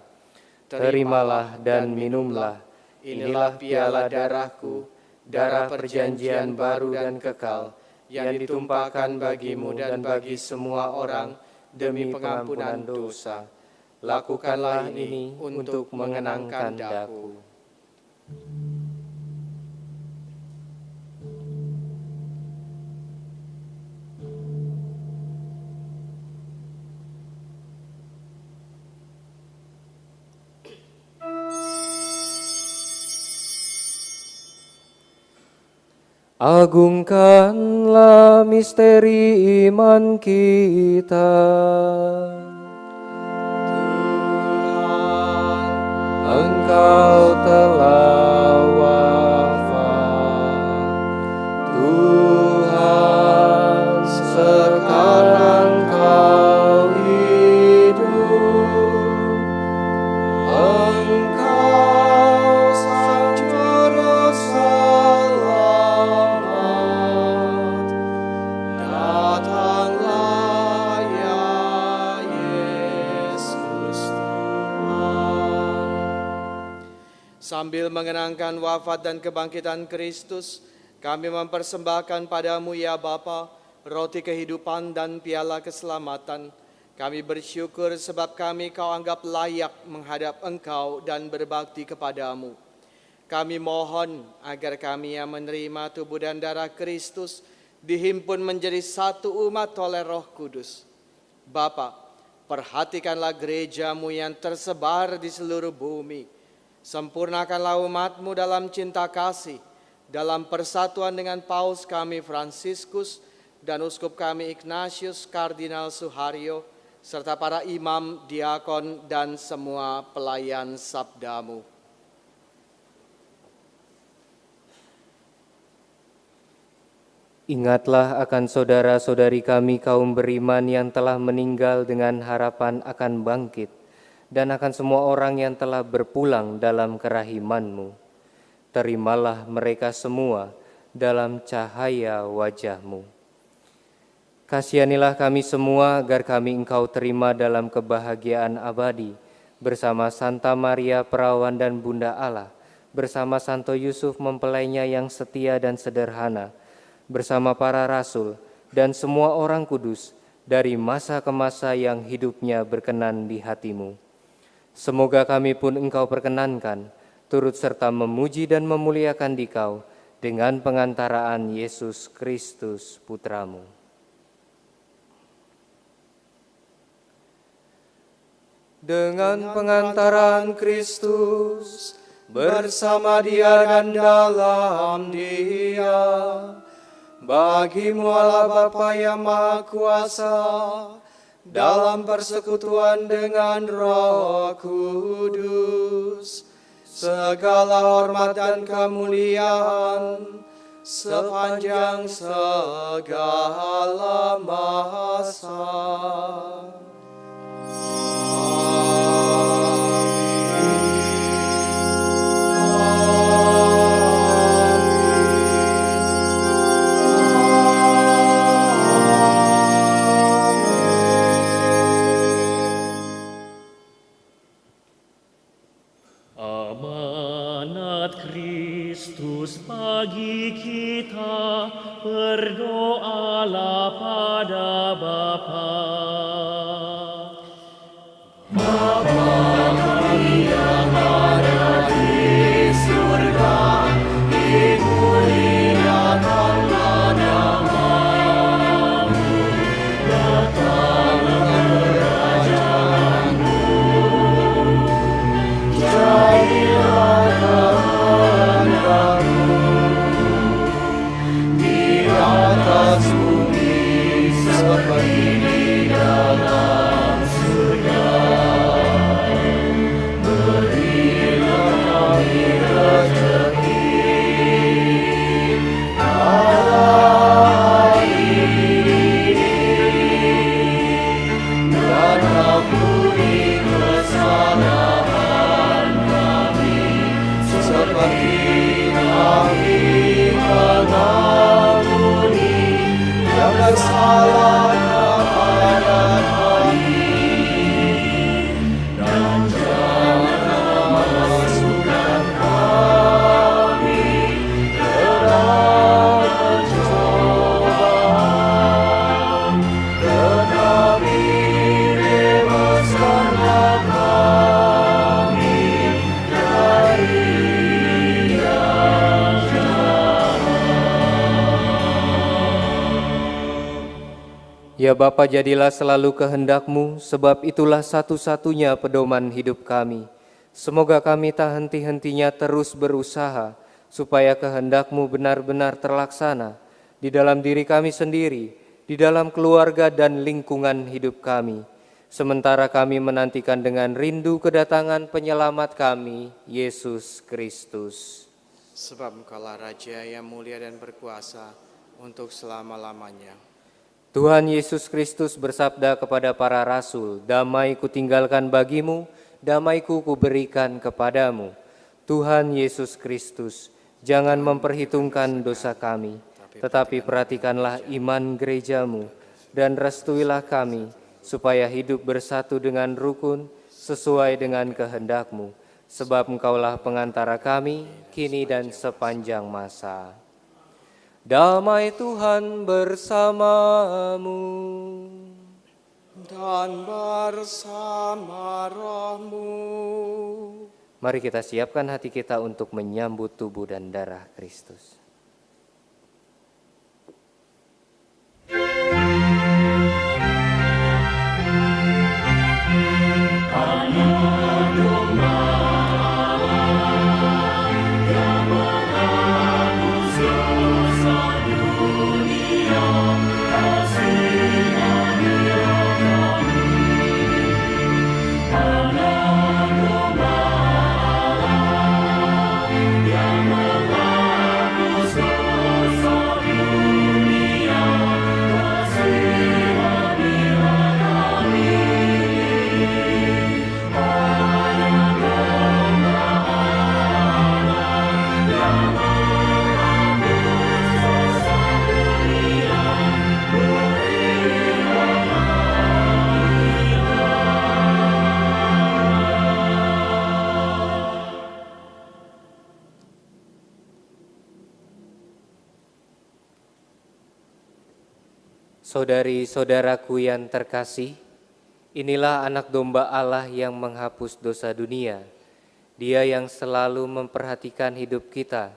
"Terimalah dan minumlah, inilah piala darahku, darah perjanjian baru dan kekal, yang ditumpahkan bagimu dan bagi semua orang demi pengampunan dosa. Lakukanlah ini untuk mengenangkan daku." Agungkanlah misteri iman kita. Engkau telah wafat, Tuhan, sekarang Kau hidup. Engkau Sang Juru Selamat, datanglah ya Yesus Tuhan. Sambil mengenangkan wafat dan kebangkitan Kristus, kami mempersembahkan padamu ya Bapa, roti kehidupan dan piala keselamatan. Kami bersyukur sebab kami Kau anggap layak menghadap Engkau dan berbakti kepadamu. Kami mohon agar kami yang menerima tubuh dan darah Kristus dihimpun menjadi satu umat oleh Roh Kudus. Bapa, perhatikanlah gereja-Mu yang tersebar di seluruh bumi. Sempurnakanlah umat-Mu dalam cinta kasih, dalam persatuan dengan Paus kami Fransiskus dan Uskup kami Ignatius Kardinal Suharyo, serta para imam, diakon, dan semua pelayan sabda-Mu. Ingatlah akan saudara-saudari kami kaum beriman yang telah meninggal dengan harapan akan bangkit, dan akan semua orang yang telah berpulang dalam kerahiman-Mu. Terimalah mereka semua dalam cahaya wajah-Mu. Kasihanilah kami semua agar kami Engkau terima dalam kebahagiaan abadi, bersama Santa Maria Perawan dan Bunda Allah, bersama Santo Yusuf mempelainya yang setia dan sederhana, bersama para rasul dan semua orang kudus, dari masa ke masa yang hidupnya berkenan di hati-Mu. Semoga kami pun Engkau perkenankan, turut serta memuji dan memuliakan Dikau dengan pengantaraan Yesus Kristus Putra-Mu. Dengan pengantaran Kristus, bersama Dia dan dalam Dia, bagi-Mu Allah Bapa yang Maha Kuasa, dalam persekutuan dengan Roh Kudus, segala hormat dan kemuliaan sepanjang segala masa. Amanat Kristus bagi kita, berdoalah pada Bapa. Ya Bapa, jadilah selalu kehendak-Mu, sebab itulah satu-satunya pedoman hidup kami. Semoga kami tak henti-hentinya terus berusaha, supaya kehendak-Mu benar-benar terlaksana di dalam diri kami sendiri, di dalam keluarga dan lingkungan hidup kami. Sementara kami menantikan dengan rindu kedatangan penyelamat kami, Yesus Kristus. Sebab Engkaulah Raja yang mulia dan berkuasa untuk selama-lamanya. Tuhan Yesus Kristus bersabda kepada para rasul, "Damai kutinggalkan bagimu, damai-Ku kuberikan kepadamu." Tuhan Yesus Kristus, jangan memperhitungkan dosa kami, tetapi perhatikanlah iman gereja-Mu, dan restuilah kami, supaya hidup bersatu dengan rukun, sesuai dengan kehendak-Mu, sebab Engkaulah pengantara kami, kini dan sepanjang masa. Damai Tuhan bersamamu Dan bersama rohmu. Mari kita siapkan hati kita untuk menyambut tubuh dan darah Kristus. Saudari-saudaraku yang terkasih, inilah anak domba Allah yang menghapus dosa dunia. Dia yang selalu memperhatikan hidup kita,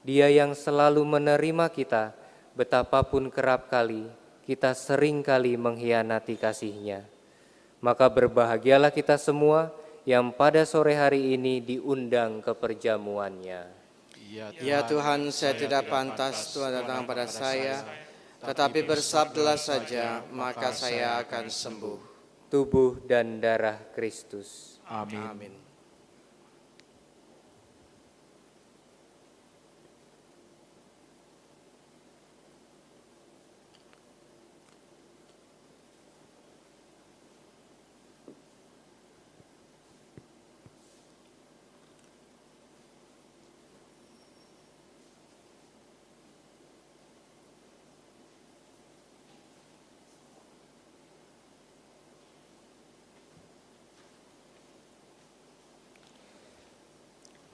Dia yang selalu menerima kita, betapapun kerap kali kita sering kali mengkhianati kasih-Nya. Maka berbahagialah kita semua yang pada sore hari ini diundang ke perjamuan-Nya. Ya Tuhan, saya tidak pantas Tuhan datang pada saya, tetapi bersabdalah saja, maka saya akan sembuh. Tubuh dan darah Kristus. Amin. Amin.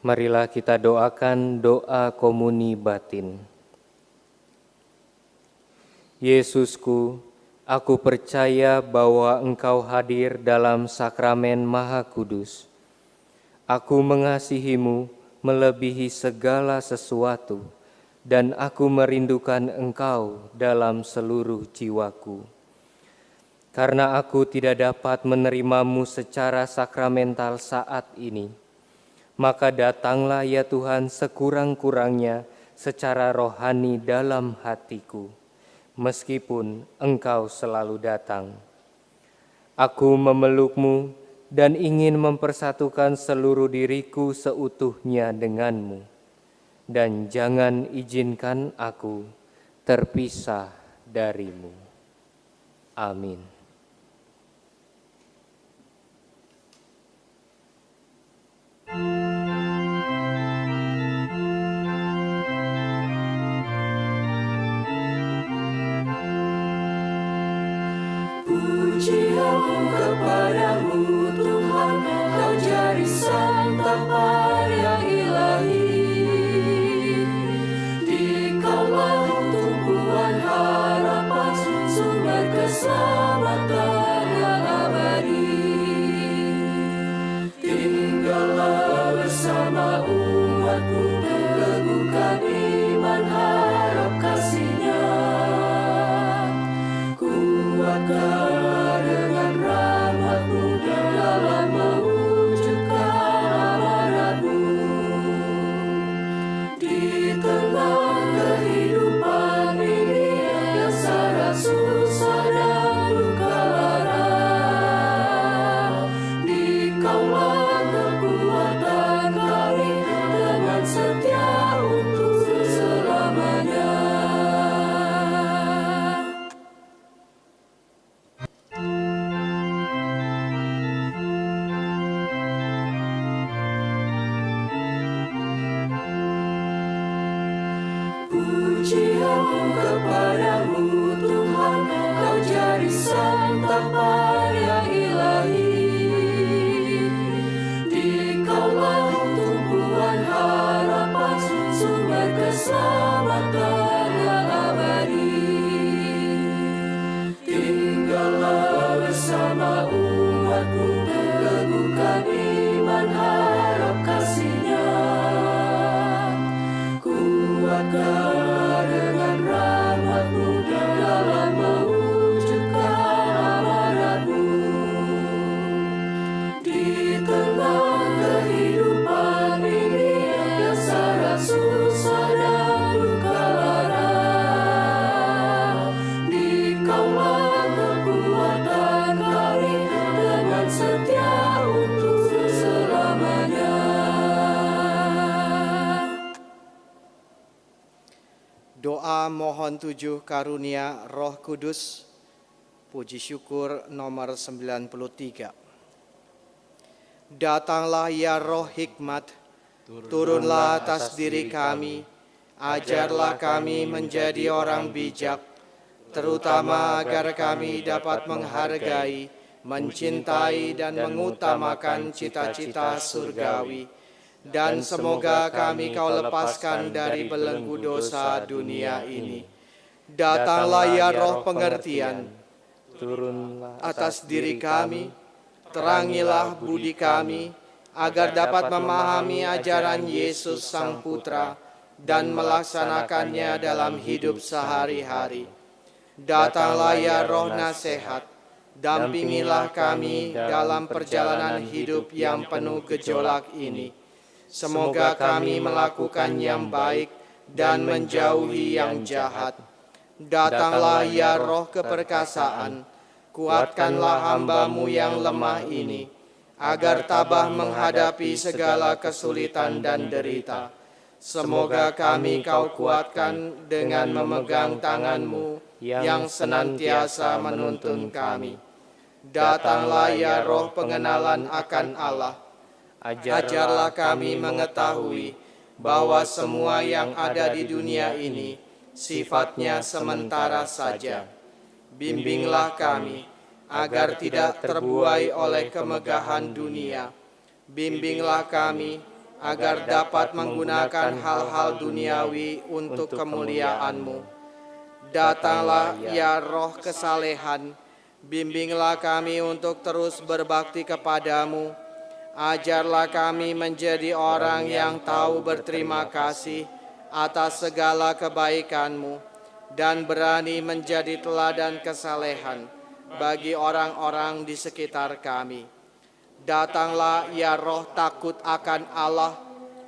Marilah kita doakan doa komuni batin. Yesusku, aku percaya bahwa Engkau hadir dalam sakramen Maha Kudus. Aku mengasihi-Mu melebihi segala sesuatu, dan aku merindukan Engkau dalam seluruh jiwaku. Karena aku tidak dapat menerimamu secara sakramental saat ini, maka datanglah ya Tuhan sekurang-kurangnya secara rohani dalam hatiku, meskipun Engkau selalu datang. Aku memelukmu dan ingin mempersatukan seluruh diriku seutuhnya denganmu, dan jangan izinkan aku terpisah darimu. Amin. Pujian kepadamu Tuhan, Kau jari santapan yang ilahi. Dikaulah tumpuan harapan, sumber keselamatan yang abadi. Tinggallah bersama umatmu, teguhkan iman harap kasih-Nya. Kuatkanlah dengan rahmat-Mu dalam mewujudkan amanat-Mu. Di tengah kehidupan ini yang syarat susah dan duka lara, Dikaulah kekuatan kami dengan setia untuk selamanya. Pujian kepadamu Tuhan, Kau jari santapan yang ilahi. Dikaulah tumpuan harapan, sumber keselamatan yang abadi. Tinggallah bersama umat-Mu, teguhkan iman harap kasih-Nya. Kuatkanlah dengan rahmat-Mu dalam mewujudkan amanat-Mu. Di tengah kehidupan ini yang syarat susah dan duka lara, Dikaulah kekuatan kami dengan setia untuk selamanya. Doa mohon 7 karunia Roh Kudus, puji syukur nomor 93. Datanglah ya Roh Hikmat, turunlah atas diri kami, ajarlah kami menjadi orang bijak, terutama agar kami dapat menghargai, mencintai dan mengutamakan cita-cita surgawi. Dan semoga kami Kau lepaskan dari belenggu dosa dunia ini. Datanglah ya Roh pengertian, turunlah atas diri kami, terangilah budi kami, agar dapat memahami ajaran Yesus Sang Putra dan melaksanakannya dalam hidup sehari-hari. Datanglah ya Roh nasihat, dampingilah kami dalam perjalanan hidup yang penuh gejolak ini. Semoga kami melakukan yang baik dan menjauhi yang jahat. Datanglah ya Roh keperkasaan, kuatkanlah hamba-Mu yang lemah ini, agar tabah menghadapi segala kesulitan dan derita. Semoga kami Kau kuatkan dengan memegang tangan-Mu yang senantiasa menuntun kami. Datanglah ya Roh pengenalan akan Allah, ajarlah kami mengetahui bahwa semua yang ada di dunia ini sifatnya sementara saja. Bimbinglah kami agar tidak terbuai oleh kemegahan dunia. Bimbinglah kami agar dapat menggunakan hal-hal duniawi untuk kemuliaan-Mu. Datanglah ya Roh kesalehan, bimbinglah kami untuk terus berbakti kepadamu. Ajarlah kami menjadi orang yang tahu berterima kasih atas segala kebaikan-Mu dan berani menjadi teladan kesalehan bagi orang-orang di sekitar kami. Datanglah ya Roh takut akan Allah,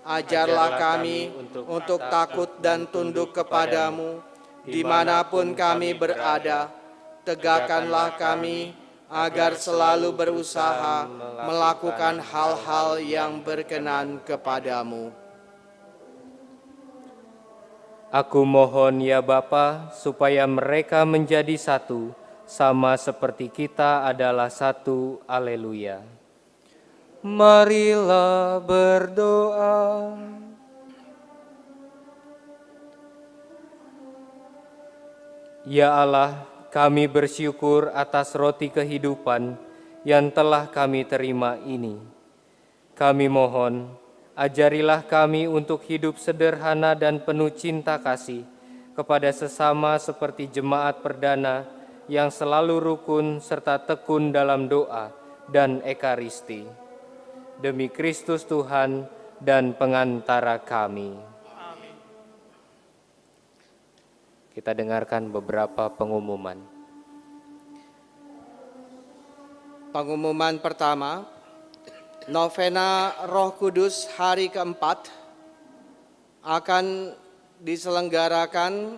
ajarlah kami untuk takut dan tunduk kepadamu dimanapun kami berada. Tegakkanlah kami agar selalu berusaha melakukan hal-hal yang berkenan kepadamu. Aku mohon ya Bapa, supaya mereka menjadi satu, sama seperti kita adalah satu. Haleluya. Marilah berdoa. Ya Allah, kami bersyukur atas roti kehidupan yang telah kami terima ini. Kami mohon, ajarilah kami untuk hidup sederhana dan penuh cinta kasih kepada sesama seperti jemaat perdana yang selalu rukun serta tekun dalam doa dan ekaristi. Demi Kristus Tuhan dan pengantara kami. Kita dengarkan beberapa pengumuman. Pengumuman pertama, Novena Roh Kudus hari keempat akan diselenggarakan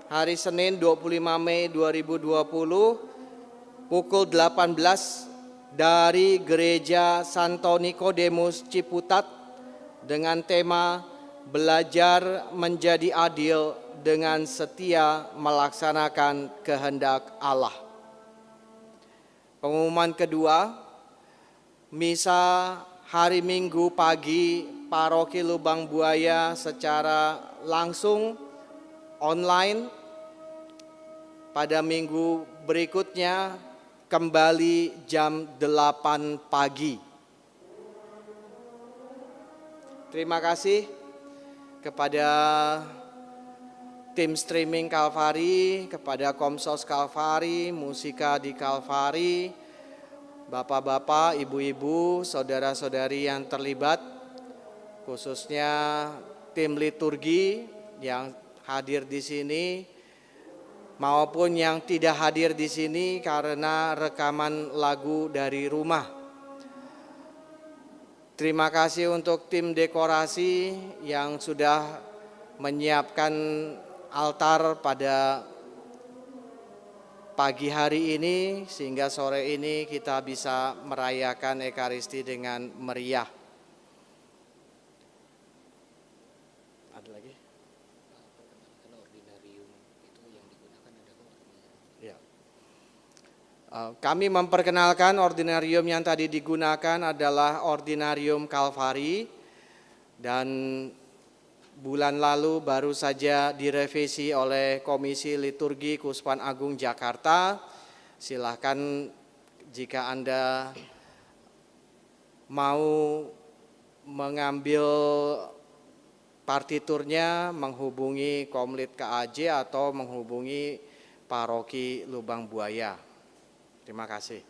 hari Senin 25 Mei 2020 pukul 18 dari Gereja Santo Nikodemus Ciputat dengan tema Belajar Menjadi Adil dengan setia melaksanakan kehendak Allah. Pengumuman kedua, misa hari Minggu pagi Paroki Lubang Buaya secara langsung online. Pada minggu berikutnya kembali jam 8 pagi. Terima kasih kepada tim streaming Kalvari, kepada Komsos Kalvari, Musika di Kalvari, bapak-bapak, ibu-ibu, saudara-saudari yang terlibat, khususnya tim liturgi yang hadir di sini, maupun yang tidak hadir di sini karena rekaman lagu dari rumah. Terima kasih untuk tim dekorasi yang sudah menyiapkan altar pada pagi hari ini sehingga sore ini kita bisa merayakan Ekaristi dengan meriah. Ada lagi? Ya. Kami memperkenalkan ordinarium yang tadi digunakan adalah Ordinarium Kalvari dan bulan lalu baru saja direvisi oleh Komisi Liturgi Kuspan Agung Jakarta. Silakan jika Anda mau mengambil partiturnya menghubungi Komlit KAJ atau menghubungi Paroki Lubang Buaya. Terima kasih.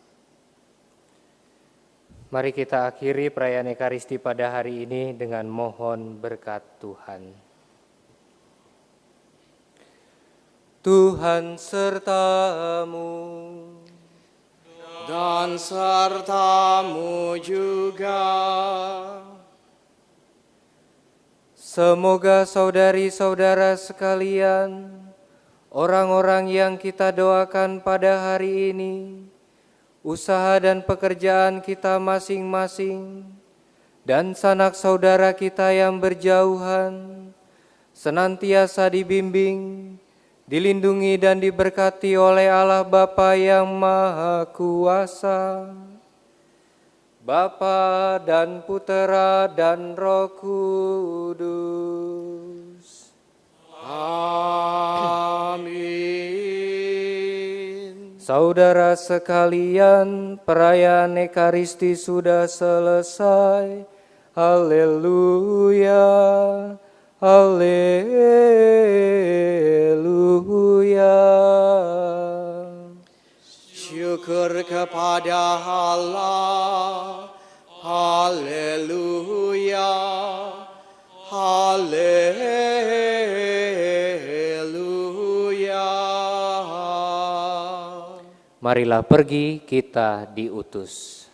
Mari kita akhiri perayaan Ekaristi pada hari ini dengan mohon berkat Tuhan. Tuhan sertamu Dan sertamu juga. Semoga saudari-saudara sekalian, orang-orang yang kita doakan pada hari ini, usaha dan pekerjaan kita masing-masing, dan sanak saudara kita yang berjauhan, senantiasa dibimbing, dilindungi dan diberkati oleh Allah Bapa yang Maha Kuasa, Bapa dan Putera dan Roh Kudus. Amin. Saudara sekalian, perayaan Ekaristi sudah selesai. Haleluya, haleluya. Syukur kepada Allah. Haleluya, haleluya. Marilah pergi, kita diutus.